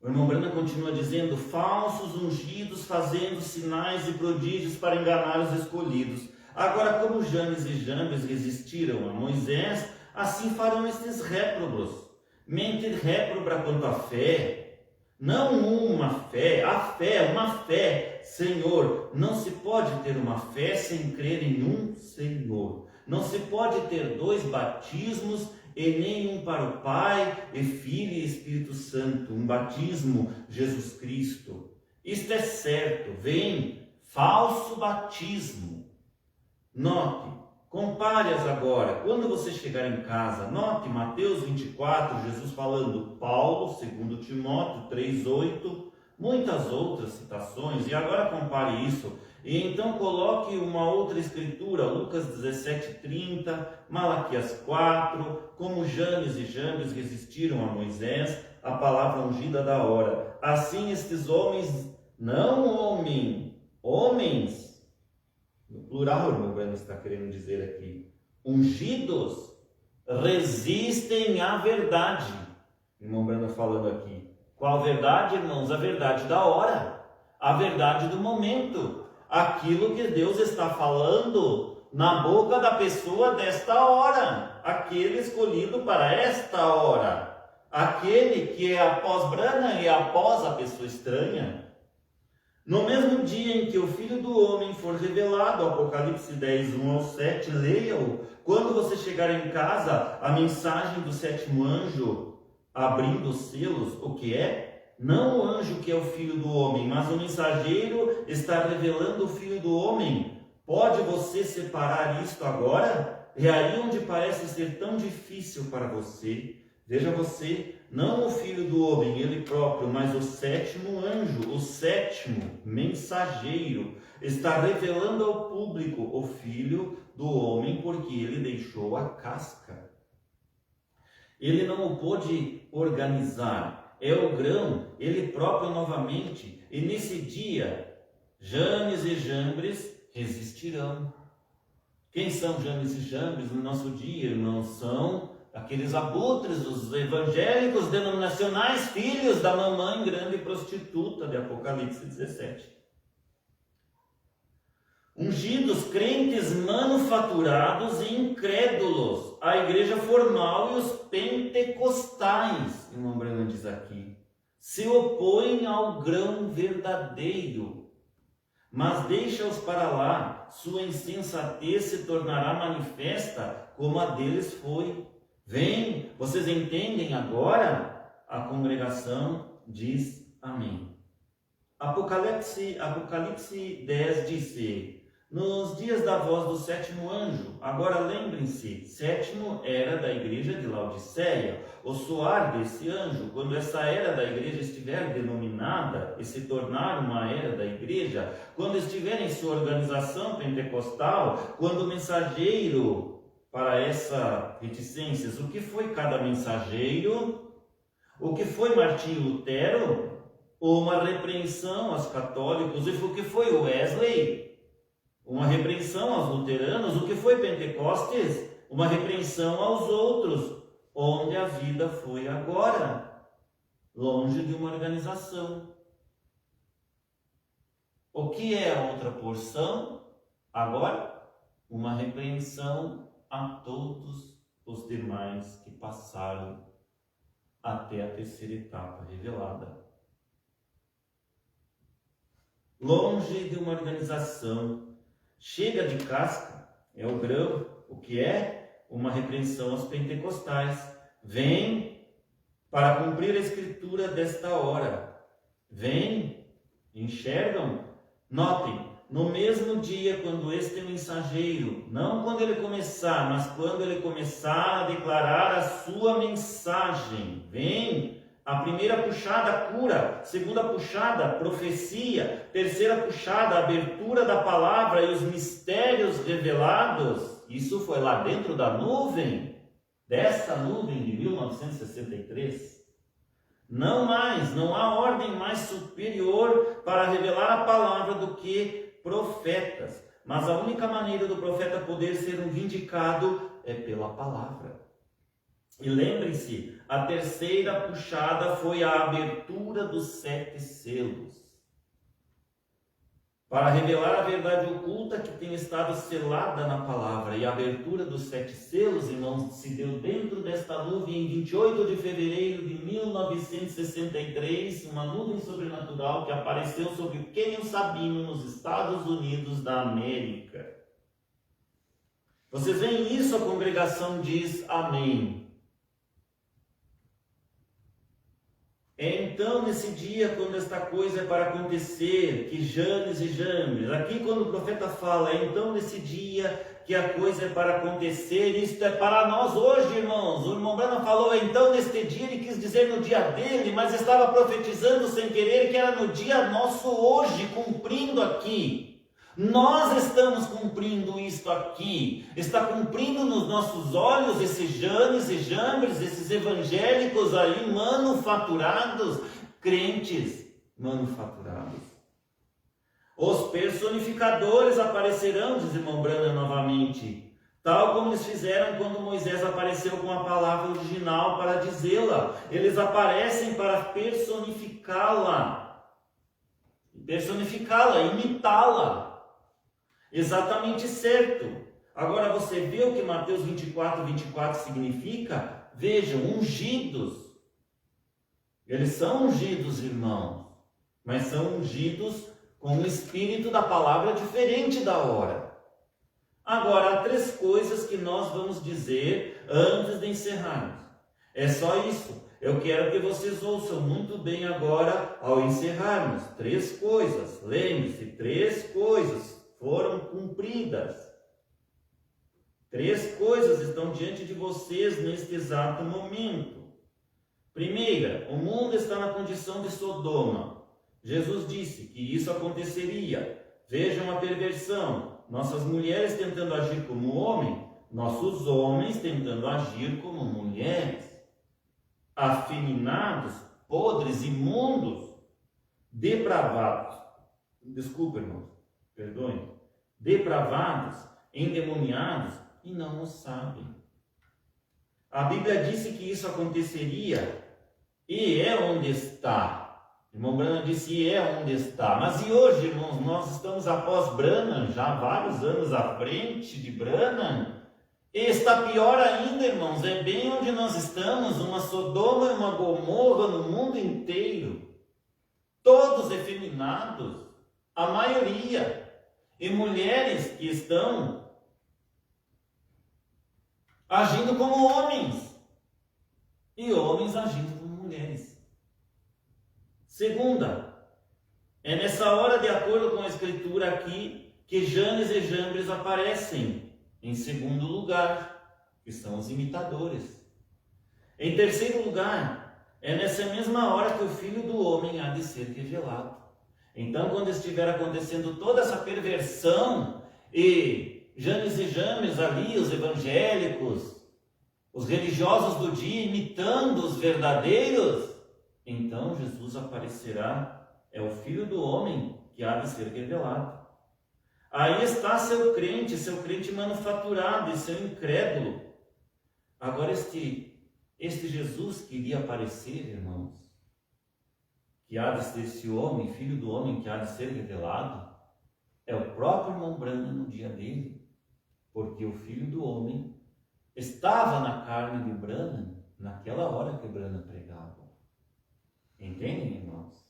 o irmão Branham continua dizendo: falsos ungidos fazendo sinais e prodígios para enganar os escolhidos. Agora, como Janes e Jambres resistiram a Moisés, assim farão estes réprobos. Mente réproba quanto à fé. Não uma fé, a fé, uma fé. Senhor, não se pode ter uma fé sem crer em um Senhor. Não se pode ter 2 batismos e nem um para o Pai, e Filho e Espírito Santo, um batismo, Jesus Cristo. Isto é certo, vem falso batismo. Note, compare-as agora, quando você chegar em casa, note Mateus 24, Jesus falando, Paulo, 2 Timóteo 3,8, muitas outras citações, e agora compare isso. E então coloque uma outra escritura, Lucas 17:30, Malaquias 4, como Janes e Jambres resistiram a Moisés, a palavra ungida da hora. Assim estes homens, não homens, no plural, o meu está querendo dizer aqui, ungidos, resistem à verdade. Irmão Brando falando aqui. Qual verdade, irmãos? A verdade da hora, a verdade do momento. Aquilo que Deus está falando na boca da pessoa desta hora, aquele escolhido para esta hora, aquele que é após Brana e após a pessoa estranha. No mesmo dia em que o Filho do Homem for revelado, Apocalipse 10, 1 ao 7, leia-o. Quando você chegar em casa, a mensagem do 7º anjo abrindo os selos, o que é? Não o anjo que é o Filho do Homem, mas o mensageiro está revelando o Filho do Homem. Pode você separar isto agora? É aí onde parece ser tão difícil para você. Veja você, não o Filho do Homem, ele próprio, mas o 7º anjo, o 7º mensageiro, está revelando ao público o Filho do Homem, porque ele deixou a casca. Ele não o pôde organizar. É o grão, ele próprio novamente, e nesse dia, Janes e Jambres resistirão. Quem são Janes e Jambres no nosso dia, irmãos? São aqueles abutres, os evangélicos denominacionais, filhos da mamãe grande prostituta de Apocalipse 17. Ungidos, crentes manufaturados e incrédulos, a igreja formal e os pentecostais, irmão Branham diz aqui, se opõem ao grão verdadeiro, mas deixa-os para lá, sua insensatez se tornará manifesta como a deles foi. Vem, vocês entendem agora? A congregação diz amém. Apocalipse 10 disse: nos dias da voz do sétimo anjo, agora lembrem-se, sétimo era da igreja de Laodiceia, o soar desse anjo, quando essa era da igreja estiver denominada e se tornar uma era da igreja, quando estiver em sua organização pentecostal, quando o mensageiro para essa reticências, o que foi cada mensageiro? O que foi Martinho Lutero? Ou uma repreensão aos católicos? E o que foi Wesley? Uma repreensão aos luteranos. O que foi Pentecostes? Uma repreensão aos outros. Onde a vida foi agora? Longe de uma organização. O que é a outra porção? Agora, uma repreensão a todos os demais que passaram até a terceira etapa revelada. Longe de uma organização, chega de casca, é o grão, o que é? Uma repreensão aos pentecostais. Vem para cumprir a escritura desta hora. Vem, enxergam? Notem, no mesmo dia, quando este mensageiro, não quando ele começar, mas quando ele começar a declarar a sua mensagem, vem. A primeira puxada, cura. Segunda puxada, profecia. Terceira puxada, abertura da palavra e os mistérios revelados. Isso foi lá dentro da nuvem, dessa nuvem de 1963. Não mais, não há ordem mais superior para revelar a palavra do que profetas. Mas a única maneira do profeta poder ser um vindicado é pela palavra. E lembrem-se, a terceira puxada foi a abertura dos 7 selos. Para revelar a verdade oculta que tem estado selada na palavra. E a abertura dos 7 selos, irmãos, se deu dentro desta nuvem em 28 de fevereiro de 1963, uma nuvem sobrenatural que apareceu sobre o Canyon Sabino, nos Estados Unidos da América. Vocês veem isso, a congregação diz amém. Então, nesse dia, quando esta coisa é para acontecer, que Janes e Jambres, aqui quando o profeta fala, então nesse dia que a coisa é para acontecer, isto é para nós hoje, irmãos. O irmão Branham falou, então neste dia, ele quis dizer no dia dele, mas estava profetizando sem querer que era no dia nosso hoje, cumprindo aqui. Nós estamos cumprindo isto aqui, está cumprindo nos nossos olhos esses Janes e Jambres, esses evangélicos aí manufaturados, crentes manufaturados. Os personificadores aparecerão, diz irmão Branham novamente, tal como eles fizeram quando Moisés apareceu com a palavra original para dizê-la. Eles aparecem para personificá-la, imitá-la. Exatamente certo. Agora você vê o que Mateus 24 significa? Vejam, ungidos. Eles são ungidos, irmãos, mas são ungidos com o espírito da palavra diferente da hora. Agora, há 3 coisas que nós vamos dizer antes de encerrarmos. É só isso. Eu quero que vocês ouçam muito bem agora ao encerrarmos. 3 coisas. Lembre-se, 3 coisas foram cumpridas. 3 coisas estão diante de vocês neste exato momento. Primeira, o mundo está na condição de Sodoma. Jesus disse que isso aconteceria. Vejam a perversão. Nossas mulheres tentando agir como homem, nossos homens tentando agir como mulheres. Afeminados, podres, imundos, depravados. Desculpa, irmãos. Perdoem, depravados, endemoniados e não o sabem. A Bíblia disse que isso aconteceria e é onde está. Irmão Branham disse e é onde está. Mas e hoje, irmãos, nós estamos após Branham, já vários anos à frente de Branham. E está pior ainda, irmãos, é bem onde nós estamos, uma Sodoma e uma Gomorra no mundo inteiro. Todos efeminados, a maioria, e mulheres que estão agindo como homens, e homens agindo como mulheres. Segunda, é nessa hora, de acordo com a Escritura aqui, que Janes e Jambres aparecem. Em segundo lugar, que são os imitadores. Em terceiro lugar, é nessa mesma hora que o Filho do Homem há de ser revelado. Então, quando estiver acontecendo toda essa perversão, e Janes e Jambres ali, os evangélicos, os religiosos do dia, imitando os verdadeiros, então Jesus aparecerá, é o Filho do Homem que há de ser revelado. Aí está seu crente manufaturado e seu incrédulo. Agora este Jesus que iria aparecer, irmãos, que há de ser esse homem, Filho do Homem que há de ser revelado, é o próprio irmão Branham no dia dele, porque o Filho do Homem estava na carne de Branham naquela hora que Branham pregava. Entendem, irmãos?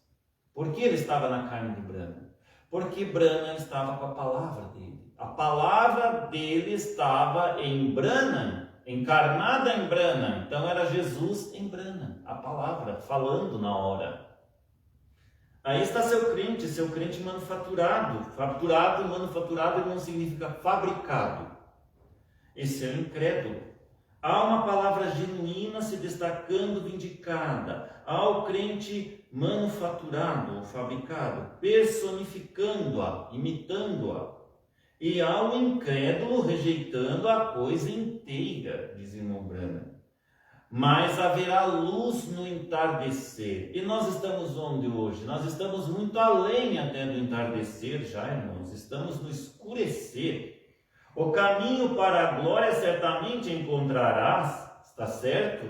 Por que ele estava na carne de Branham? Porque Branham estava com a palavra dele. A palavra dele estava em Branham, encarnada em Branham. Então era Jesus em Branham, a palavra, falando na hora. Aí está seu crente manufaturado. Manufaturado não significa fabricado. Esse é o incrédulo. Há uma palavra genuína se destacando, vindicada. Há o crente manufaturado ou fabricado, personificando-a, imitando-a. E há o incrédulo rejeitando a coisa inteira, diz irmão Branham. Mas haverá luz no entardecer. E nós estamos onde hoje? Nós estamos muito além até do entardecer já, irmãos. Estamos no escurecer. O caminho para a glória certamente encontrarás, está certo?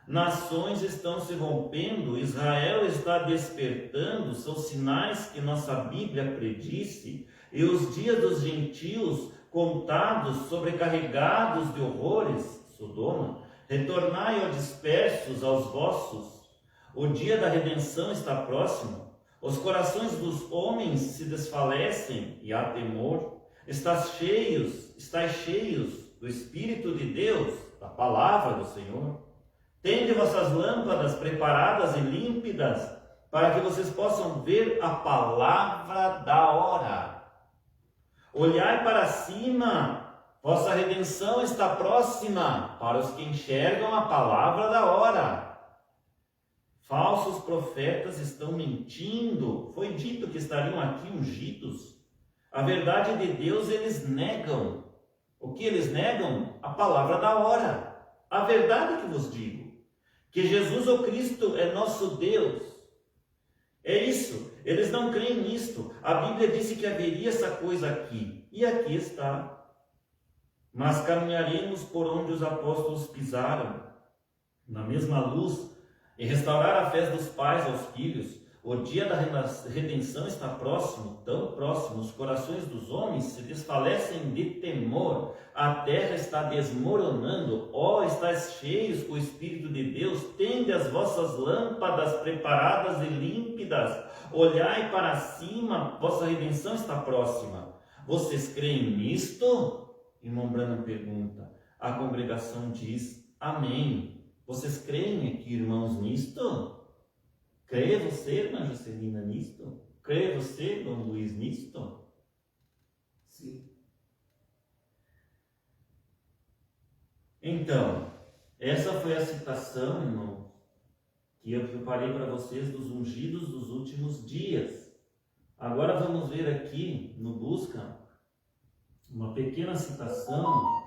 Nações estão se rompendo, Israel está despertando, são sinais que nossa Bíblia predisse, e os dias dos gentios contados, sobrecarregados de horrores, Sodoma, retornai, ó dispersos, aos vossos. O dia da redenção está próximo, os corações dos homens se desfalecem e há temor. Estais cheios do Espírito de Deus, da palavra do Senhor. Tende vossas lâmpadas preparadas e límpidas, para que vocês possam ver a palavra da hora. Olhai para cima, vossa redenção está próxima, para os que enxergam a palavra da hora. Falsos profetas estão mentindo. Foi dito que estariam aqui ungidos. A verdade de Deus eles negam. O que eles negam? A palavra da hora. A verdade que vos digo, que Jesus o Cristo é nosso Deus. É isso, eles não creem nisto. A Bíblia disse que haveria essa coisa aqui, e aqui está. Mas caminharemos por onde os apóstolos pisaram, na mesma luz, e restaurar a fé dos pais aos filhos. O dia da redenção está próximo, tão próximo, os corações dos homens se desfalecem de temor, a terra está desmoronando, ó, estáis cheios com o Espírito de Deus, tende as vossas lâmpadas preparadas e límpidas, olhai para cima, vossa redenção está próxima. Vocês creem nisto? Irmão Branham pergunta. A congregação diz, amém. Vocês creem aqui, irmãos, nisto? Crê você, irmã Juscelina, nisto? Crê você, Dom Luiz, nisto? Sim. Então, essa foi a citação, irmão, que eu preparei para vocês dos ungidos dos últimos dias. Agora vamos ver aqui no Busca uma pequena citação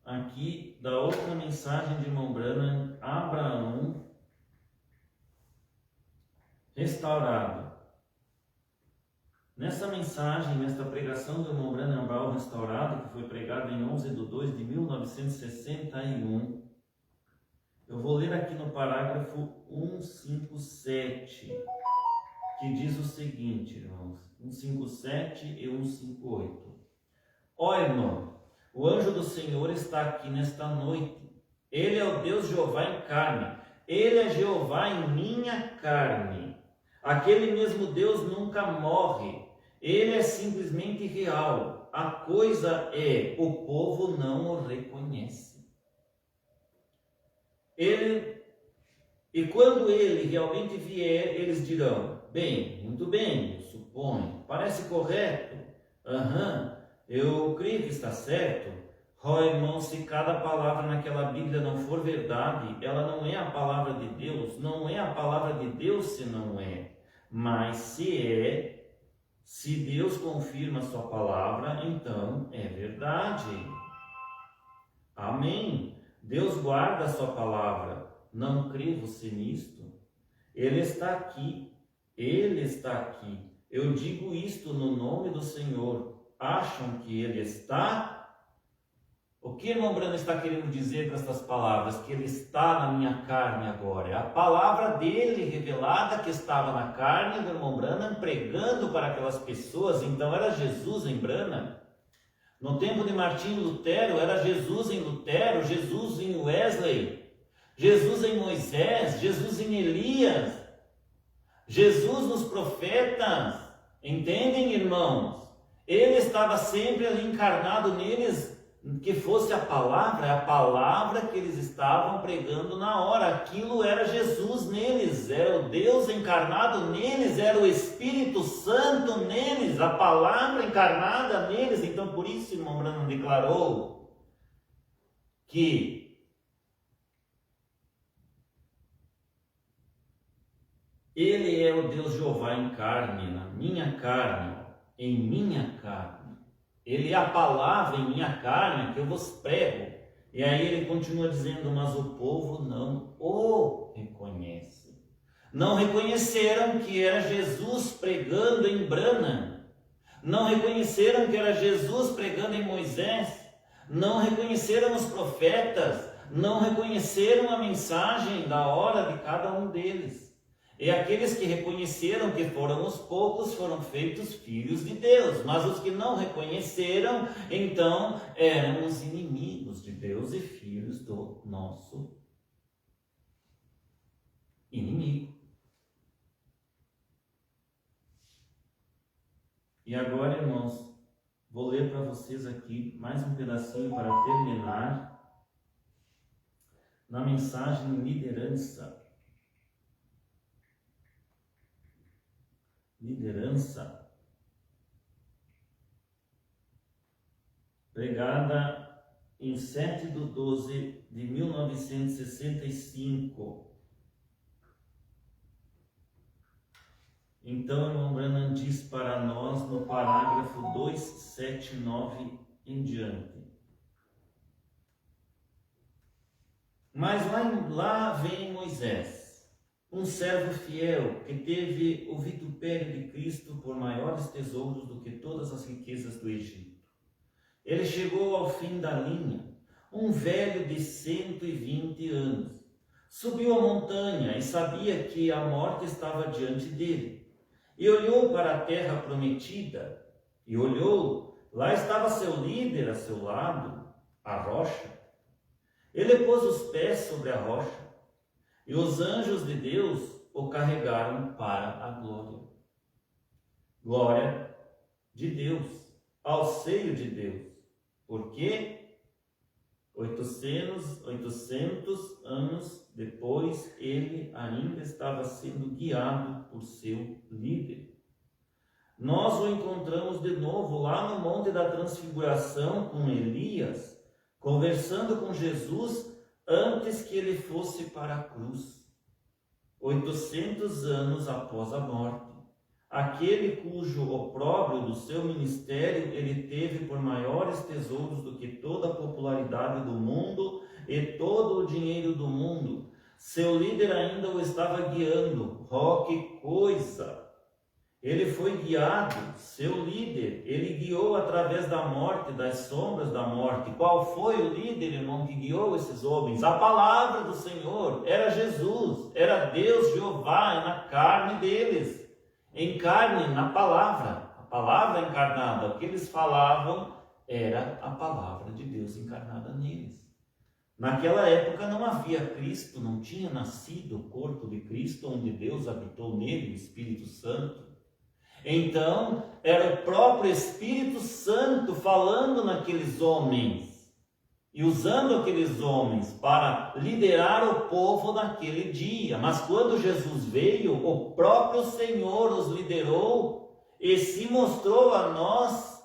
aqui da outra mensagem de irmão Branham, Abraão restaurado. Nessa mensagem, nesta pregação do irmão Branham Baum Restaurado, que foi pregada em 11/2/1961, eu vou ler aqui no parágrafo 157, que diz o seguinte, irmãos, 157 e 158. Ó irmão, o anjo do Senhor está aqui nesta noite. Ele é o Deus Jeová em carne. Ele é Jeová em minha carne. Aquele mesmo Deus nunca morre. Ele é simplesmente real. A coisa é, o povo não o reconhece. E quando ele realmente vier, eles dirão, bem, muito bem, eu suponho, parece correto. Eu creio que está certo. Irmão, se cada palavra naquela Bíblia não for verdade, ela não é a palavra de Deus, não é a palavra de Deus se não é. Mas se é, se Deus confirma a sua palavra, então é verdade. Amém. Deus guarda a sua palavra. Não crê você nisto? Ele está aqui. Ele está aqui. Eu digo isto no nome do Senhor. Acham que Ele está? O que o irmão Branham está querendo dizer com estas palavras? Que Ele está na minha carne agora. É a palavra dele revelada que estava na carne do irmão Branham, pregando para aquelas pessoas. Então era Jesus em Branham. No tempo de Martinho Lutero, era Jesus em Lutero, Jesus em Wesley, Jesus em Moisés, Jesus em Elias, Jesus nos profetas. Entendem, irmãos? Ele estava sempre ali encarnado neles, que fosse a palavra que eles estavam pregando na hora. Aquilo era Jesus neles, era o Deus encarnado neles, era o Espírito Santo neles, a palavra encarnada neles. Então, por isso, irmão Branham declarou que Ele é o Deus Jeová em carne, na minha carne, em minha carne. Ele é a palavra em minha carne que eu vos prego. E aí ele continua dizendo, mas o povo não o reconhece. Não reconheceram que era Jesus pregando em Branham. Não reconheceram que era Jesus pregando em Moisés. Não reconheceram os profetas. Não reconheceram a mensagem da hora de cada um deles. E aqueles que reconheceram que foram os poucos foram feitos filhos de Deus. Mas os que não reconheceram, então, eram os inimigos de Deus e filhos do nosso inimigo. E agora, irmãos, vou ler para vocês aqui mais um pedacinho para terminar na mensagem liderança. Liderança, pregada em 7/12/1965. Então, o irmão Branham diz para nós no parágrafo 279 em diante. Mas lá vem Moisés, um servo fiel que teve o vitupério de Cristo por maiores tesouros do que todas as riquezas do Egito. Ele chegou ao fim da linha, um velho de 120 anos. Subiu a montanha e sabia que a morte estava diante dele. E olhou para a terra prometida. E olhou, lá estava seu líder a seu lado, a rocha. Ele pôs os pés sobre a rocha. E os anjos de Deus o carregaram para a glória. Glória de Deus, ao seio de Deus. Porque 800 anos depois, ele ainda estava sendo guiado por seu líder. Nós o encontramos de novo lá no Monte da Transfiguração com Elias, conversando com Jesus antes que ele fosse para a cruz, 800 anos após a morte. Aquele cujo opróbrio do seu ministério ele teve por maiores tesouros do que toda a popularidade do mundo e todo o dinheiro do mundo. Seu líder ainda o estava guiando. Oh, que coisa! Ele foi guiado, seu líder, ele guiou através da morte, das sombras da morte. Qual foi o líder, irmão, que guiou esses homens? A palavra do Senhor, era Jesus, era Deus, Jeová, na carne deles, em carne, na palavra, a palavra encarnada. O que eles falavam era a palavra de Deus encarnada neles. Naquela época não havia Cristo, não tinha nascido o corpo de Cristo, onde Deus habitou nele, o Espírito Santo. Então, era o próprio Espírito Santo falando naqueles homens e usando aqueles homens para liderar o povo naquele dia. Mas quando Jesus veio, o próprio Senhor os liderou e se mostrou a nós,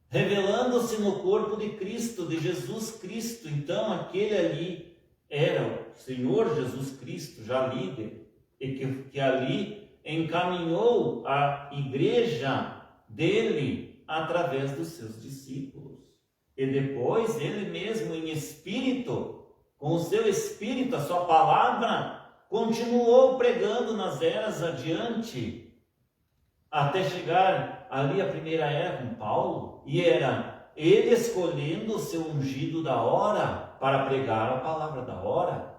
revelando-se no corpo de Cristo, de Jesus Cristo. Então, aquele ali era o Senhor Jesus Cristo, já líder, e que ali encaminhou a igreja dele através dos seus discípulos. E depois ele mesmo em espírito, com o seu espírito, a sua palavra, continuou pregando nas eras adiante, até chegar ali a primeira era com Paulo, e era ele escolhendo o seu ungido da hora para pregar a palavra da hora.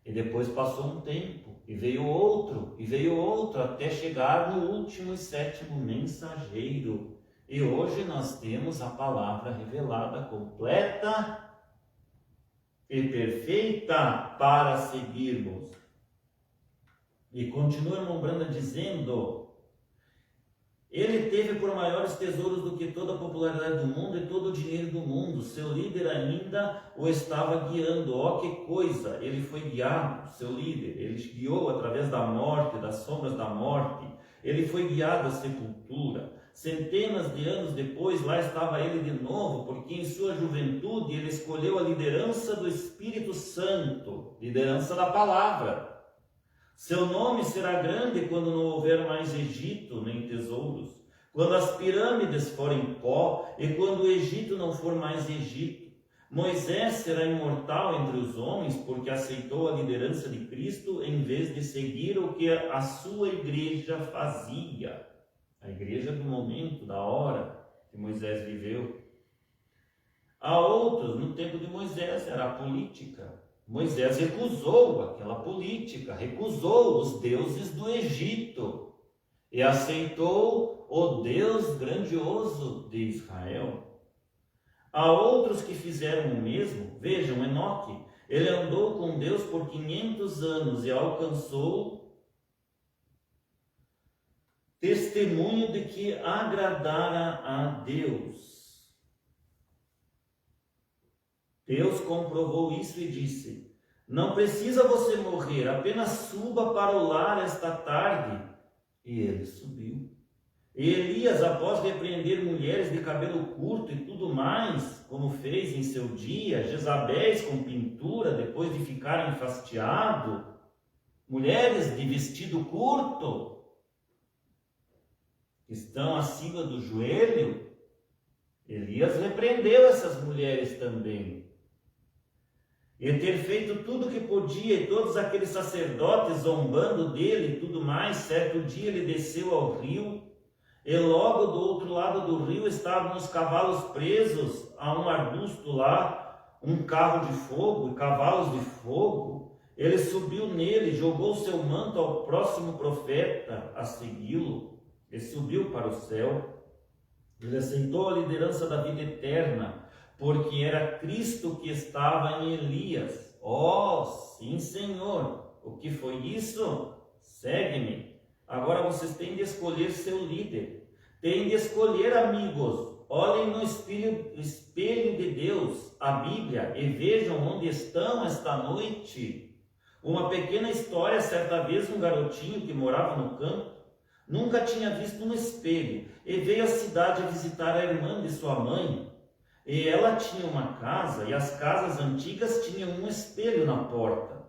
E depois passou um tempo, e veio outro, até chegar no último e sétimo mensageiro. E hoje nós temos a palavra revelada, completa e perfeita para seguirmos. E continua irmão Branda dizendo: ele teve por maiores tesouros do que toda a popularidade do mundo e todo o dinheiro do mundo. Seu líder ainda o estava guiando. Ó, que coisa! Ele foi guiado, seu líder. Ele guiou através da morte, das sombras da morte. Ele foi guiado à sepultura. Centenas de anos depois, lá estava ele de novo, porque em sua juventude ele escolheu a liderança do Espírito Santo, liderança da palavra. Seu nome será grande quando não houver mais Egito nem tesouros, quando as pirâmides forem pó e quando o Egito não for mais Egito. Moisés será imortal entre os homens porque aceitou a liderança de Cristo em vez de seguir o que a sua igreja fazia. A igreja do momento, da hora que Moisés viveu. Há outros, no tempo de Moisés, era a política. Moisés recusou aquela política, recusou os deuses do Egito e aceitou o Deus grandioso de Israel. Há outros que fizeram o mesmo. Vejam, Enoque, ele andou com Deus por 500 anos e alcançou testemunho de que agradara a Deus. Deus comprovou isso e disse: não precisa você morrer, apenas suba para o lar esta tarde. E ele subiu. E Elias, após repreender mulheres de cabelo curto e tudo mais, como fez em seu dia, Jezabéis com pintura, depois de ficar enfastiado, mulheres de vestido curto, que estão acima do joelho, Elias repreendeu essas mulheres também. E ter feito tudo o que podia, e todos aqueles sacerdotes zombando dele e tudo mais, certo dia ele desceu ao rio, e logo do outro lado do rio estavam os cavalos presos a um arbusto lá, um carro de fogo e cavalos de fogo. Ele subiu nele, jogou seu manto ao próximo profeta a segui-lo, e subiu para o céu. Ele aceitou a liderança da vida eterna, porque era Cristo que estava em Elias. Oh, sim, Senhor! O que foi isso? Segue-me. Agora vocês têm de escolher seu líder. Têm de escolher amigos. Olhem no espelho de Deus, a Bíblia, e vejam onde estão esta noite. Uma pequena história, certa vez um garotinho que morava no campo, nunca tinha visto um espelho, e veio à cidade visitar a irmã de sua mãe. E ela tinha uma casa, e as casas antigas tinham um espelho na porta.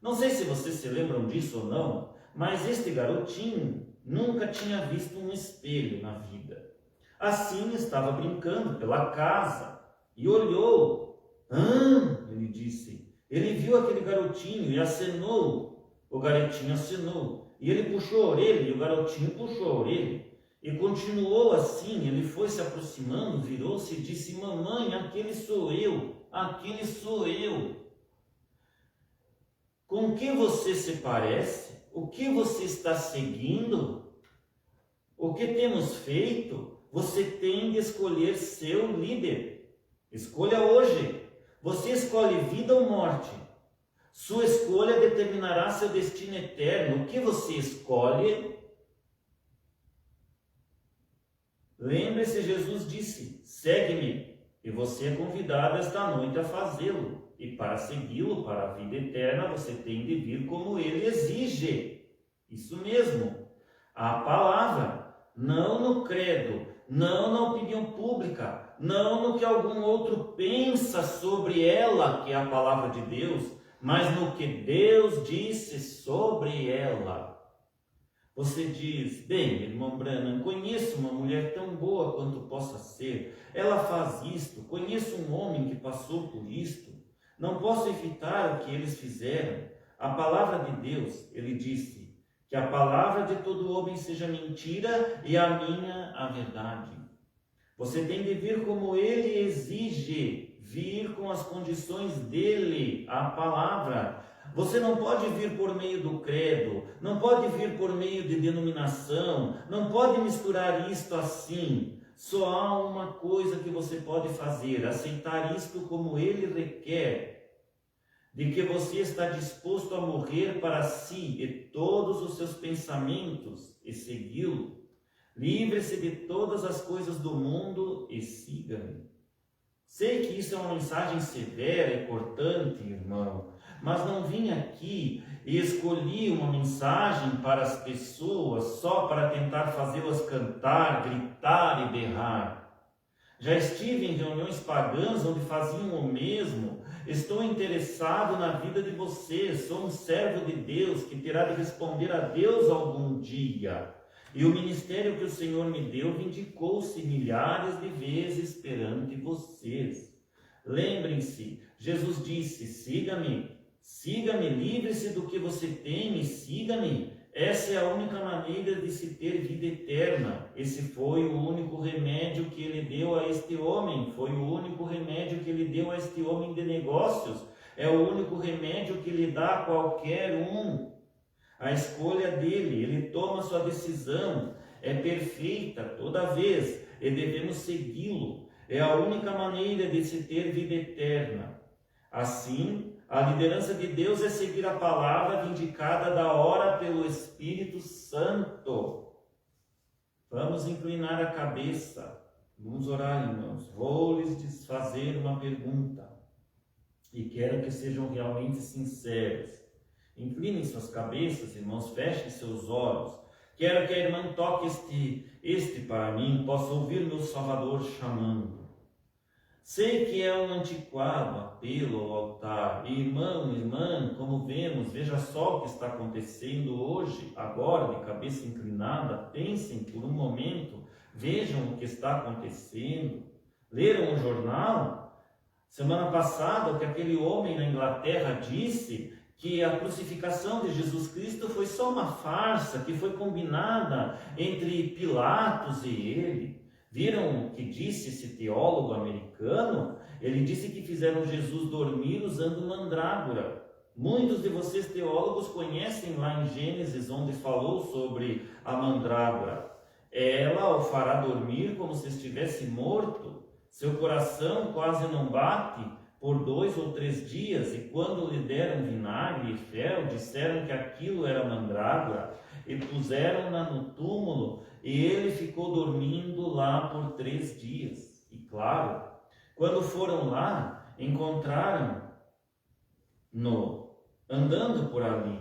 Não sei se vocês se lembram disso ou não, mas este garotinho nunca tinha visto um espelho na vida. Assim estava brincando pela casa e olhou. Ele disse. Ele viu aquele garotinho e acenou. O garotinho acenou. E ele puxou a orelha e o garotinho puxou a orelha. E continuou assim, ele foi se aproximando, virou-se e disse: mamãe, aquele sou eu, aquele sou eu. Com que você se parece? O que você está seguindo? O que temos feito? Você tem de escolher seu líder. Escolha hoje. Você escolhe vida ou morte. Sua escolha determinará seu destino eterno. O que você escolhe? Lembre-se, Jesus disse: segue-me. E você é convidado esta noite a fazê-lo. E para segui-lo, para a vida eterna, você tem de vir como ele exige. Isso mesmo. A palavra, não no credo, não na opinião pública, não no que algum outro pensa sobre ela, que é a palavra de Deus, mas no que Deus disse sobre ela. Você diz: bem, irmão Branham, conheço uma mulher tão boa quanto possa ser, ela faz isto, conheço um homem que passou por isto, não posso evitar o que eles fizeram. A palavra de Deus, ele disse, que a palavra de todo homem seja mentira e a minha a verdade. Você tem de vir como ele exige, vir com as condições dele, a palavra. Você não pode vir por meio do credo, não pode vir por meio de denominação, não pode misturar isto assim. Só há uma coisa que você pode fazer: aceitar isto como ele requer, de que você está disposto a morrer para si e todos os seus pensamentos e segui-lo. Livre-se de todas as coisas do mundo e siga-me. Sei que isso é uma mensagem severa e cortante, irmão, mas não vim aqui e escolhi uma mensagem para as pessoas só para tentar fazê-las cantar, gritar e berrar. Já estive em reuniões pagãs onde faziam o mesmo. Estou interessado na vida de você. Sou um servo de Deus que terá de responder a Deus algum dia. E o ministério que o Senhor me deu vindicou-se milhares de vezes perante vocês. Lembrem-se, Jesus disse: siga-me, siga-me, livre-se do que você tem e siga-me. Essa é a única maneira de se ter vida eterna. Esse foi o único remédio que ele deu a este homem. Foi o único remédio que ele deu a este homem de negócios. É o único remédio que ele dá a qualquer um. A escolha dele, ele toma sua decisão, é perfeita toda vez e devemos segui-lo. É a única maneira de se ter vida eterna. Assim, a liderança de Deus é seguir a palavra vindicada da hora pelo Espírito Santo. Vamos inclinar a cabeça, vamos orar, irmãos. Vou lhes fazer uma pergunta e quero que sejam realmente sinceros. Inclinem suas cabeças, irmãos, fechem seus olhos. Quero que a irmã toque este para mim, possa ouvir meu Salvador chamando. Sei que é um antiquado apelo ao altar. E irmão, irmã, como vemos, veja só o que está acontecendo hoje, agora, de cabeça inclinada. Pensem por um momento, vejam o que está acontecendo. Leram o jornal? Semana passada, o que aquele homem na Inglaterra disse, que a crucificação de Jesus Cristo foi só uma farsa, que foi combinada entre Pilatos e ele. Viram o que disse esse teólogo americano? Ele disse que fizeram Jesus dormir usando mandrágora. Muitos de vocês teólogos conhecem lá em Gênesis, onde falou sobre a mandrágora. Ela o fará dormir como se estivesse morto. Seu coração quase não bate por 2 ou 3 dias, e quando lhe deram vinagre e fel, disseram que aquilo era mandrágora, e puseram-na no túmulo, e ele ficou dormindo lá por 3 dias. E claro, quando foram lá, encontraram-no andando por ali.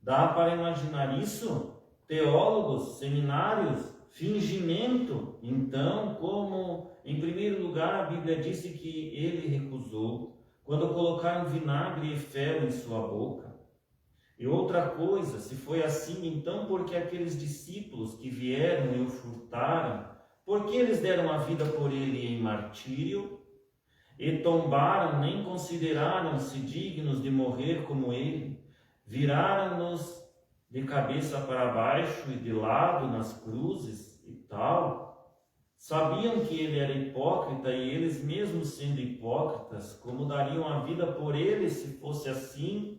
Dá para imaginar isso? Teólogos, seminários, fingimento. Então, como em primeiro lugar a Bíblia disse que ele recusou, quando colocaram vinagre e fel em sua boca. E outra coisa, se foi assim, então por que aqueles discípulos que vieram e o furtaram, por que eles deram a vida por ele em martírio? E tombaram, nem consideraram-se dignos de morrer como ele, viraram-nos de cabeça para baixo e de lado nas cruzes, e e tal, sabiam que ele era hipócrita e eles mesmos sendo hipócritas, como dariam a vida por ele se fosse assim?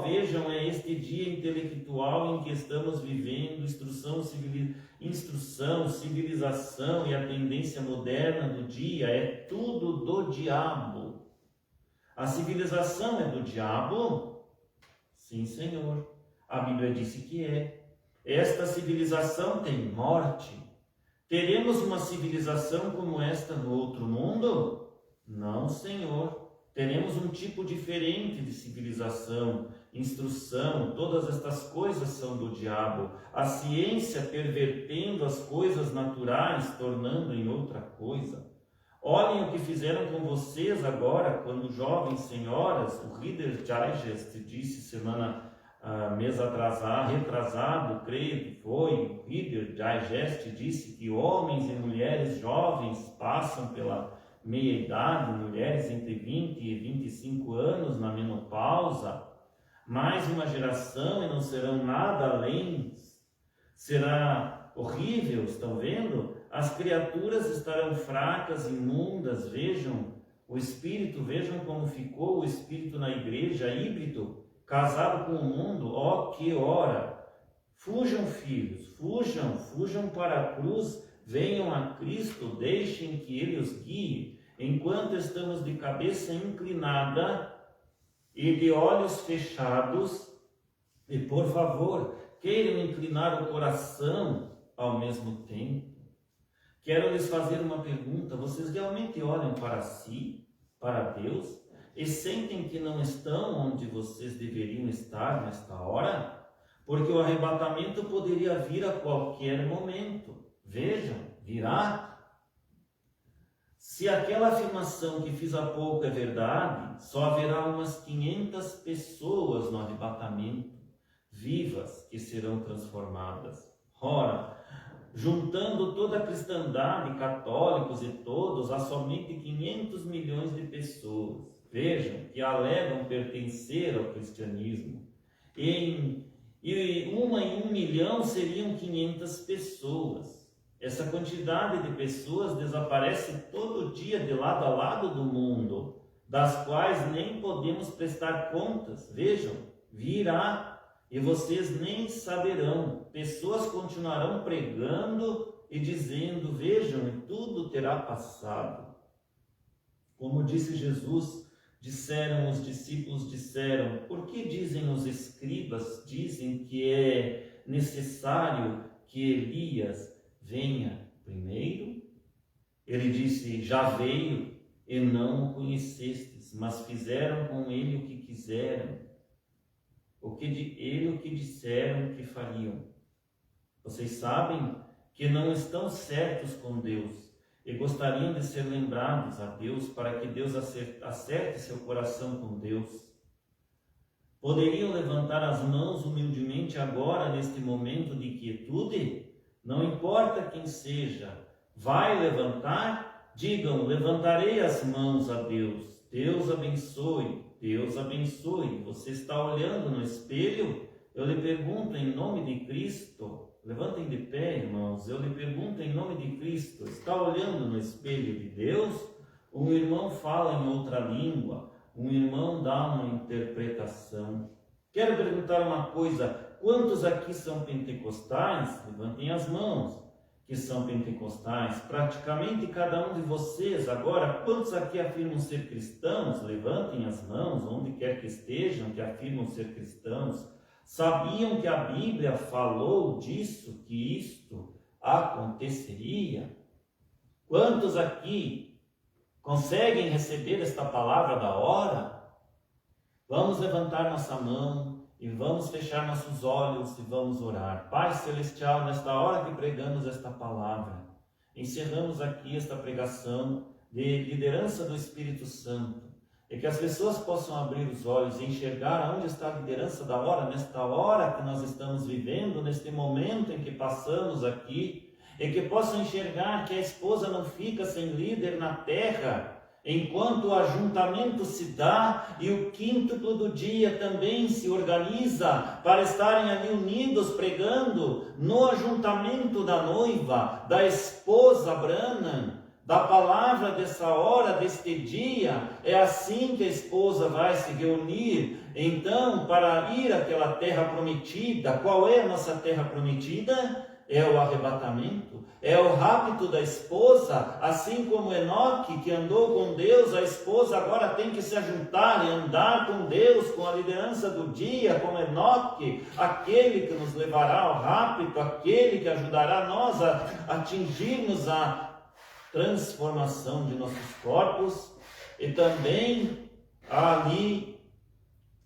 Vejam, é este dia intelectual em que estamos vivendo, instrução, civilização e a tendência moderna do dia é tudo do diabo. A civilização é do diabo? Sim, Senhor. A Bíblia disse que é. Esta civilização tem morte. Teremos uma civilização como esta no outro mundo? Não, Senhor. Teremos um tipo diferente de civilização, instrução, todas estas coisas são do diabo. A ciência pervertendo as coisas naturais, tornando em outra coisa. Olhem o que fizeram com vocês agora, quando jovens senhoras, o Reader Digest disse mês retrasado, creio que foi, o Reader Digest disse que homens e mulheres jovens passam pela meia-idade, mulheres entre 20 e 25 anos na menopausa, mais uma geração e não serão nada além, será horrível, estão vendo? As criaturas estarão fracas, imundas, vejam o espírito, vejam como ficou o espírito na igreja, híbrido, casado com o mundo, que hora! Fujam, filhos, fujam para a cruz, venham a Cristo, deixem que Ele os guie. Enquanto estamos de cabeça inclinada e de olhos fechados, e por favor, queiram inclinar o coração ao mesmo tempo. Quero lhes fazer uma pergunta: vocês realmente olham para si, para Deus, e sentem que não estão onde vocês deveriam estar nesta hora? Porque o arrebatamento poderia vir a qualquer momento. Vejam, virá. Se aquela afirmação que fiz há pouco é verdade, só haverá umas 500 pessoas no arrebatamento, vivas, que serão transformadas. Ora, juntando toda a cristandade, católicos e todos, há somente 500 milhões de pessoas, vejam, que alegam pertencer ao cristianismo. E uma em 1 milhão seriam 500 pessoas. Essa quantidade de pessoas desaparece todo dia de lado a lado do mundo, das quais nem podemos prestar contas. Vejam, virá e vocês nem saberão. Pessoas continuarão pregando e dizendo: vejam, e tudo terá passado. Como disse Jesus, os discípulos disseram: por que dizem os escribas, dizem que é necessário que Elias venha primeiro? Ele disse: já veio e não o conhecestes, mas fizeram com ele o que quiseram, o que disseram que fariam. Vocês sabem que não estão certos com Deus e gostariam de ser lembrados a Deus para que Deus acerte seu coração com Deus. Poderiam levantar as mãos humildemente agora, neste momento de quietude? Não importa quem seja, vai levantar? Digam: levantarei as mãos a Deus. Deus abençoe, Deus abençoe. Você está olhando no espelho? Eu lhe pergunto em nome de Cristo. Levantem de pé, irmãos. Eu lhe pergunto em nome de Cristo. Está olhando no espelho de Deus? Um irmão fala em outra língua. Um irmão dá uma interpretação. Quero perguntar uma coisa. Quantos aqui são pentecostais? Levantem as mãos, que são pentecostais. Praticamente cada um de vocês. Agora, quantos aqui afirmam ser cristãos? Levantem as mãos, onde quer que estejam, que afirmam ser cristãos. Sabiam que a Bíblia falou disso, que isto aconteceria? Quantos aqui conseguem receber esta palavra da hora? Vamos levantar nossa mão e vamos fechar nossos olhos e vamos orar. Pai Celestial, nesta hora que pregamos esta palavra, encerramos aqui esta pregação de liderança do Espírito Santo, e que as pessoas possam abrir os olhos e enxergar onde está a liderança da hora, nesta hora que nós estamos vivendo, neste momento em que passamos aqui, e que possam enxergar que a esposa não fica sem líder na terra, enquanto o ajuntamento se dá e o quíntuplo do dia também se organiza para estarem ali unidos pregando no ajuntamento da noiva, da esposa Branham, da palavra dessa hora, deste dia. É assim que a esposa vai se reunir, então, para ir àquela terra prometida. Qual é a nossa terra prometida? É o arrebatamento, é o rapto da esposa. Assim como Enoque, que andou com Deus, a esposa agora tem que se ajuntar e andar com Deus, com a liderança do dia, como Enoque, aquele que nos levará ao rapto, aquele que ajudará nós a atingirmos a transformação de nossos corpos, e também ali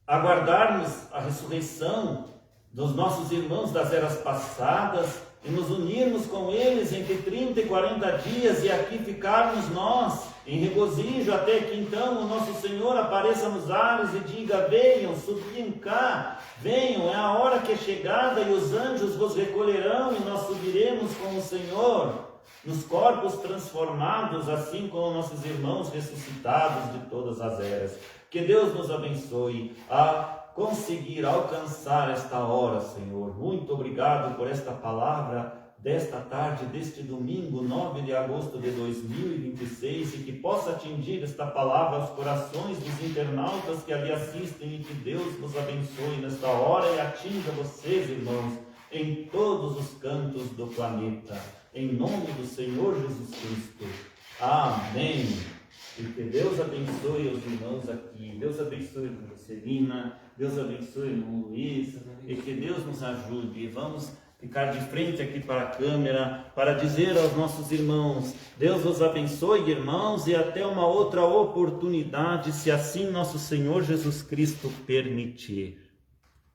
aguardarmos a ressurreição dos nossos irmãos das eras passadas e nos unirmos com eles entre 30 e 40 dias e aqui ficarmos nós em regozijo até que então o nosso Senhor apareça nos ares e diga: venham, subam cá, venham, é a hora que é chegada e os anjos vos recolherão e nós subiremos com o Senhor nos corpos transformados, assim como nossos irmãos ressuscitados de todas as eras. Que Deus nos abençoe a conseguir alcançar esta hora, Senhor. Muito obrigado por esta palavra desta tarde, deste domingo, 9 de agosto de 2026, e que possa atingir esta palavra aos corações dos internautas que ali assistem, e que Deus nos abençoe nesta hora e atinja vocês, irmãos, em todos os cantos do planeta. Em nome do Senhor Jesus Cristo. Amém. E que Deus abençoe os irmãos aqui. Deus abençoe a irmã Celina. Deus abençoe o irmão Luiz. E que Deus nos ajude. Vamos ficar de frente aqui para a câmera para dizer aos nossos irmãos: Deus os abençoe, irmãos, e até uma outra oportunidade, se assim nosso Senhor Jesus Cristo permitir.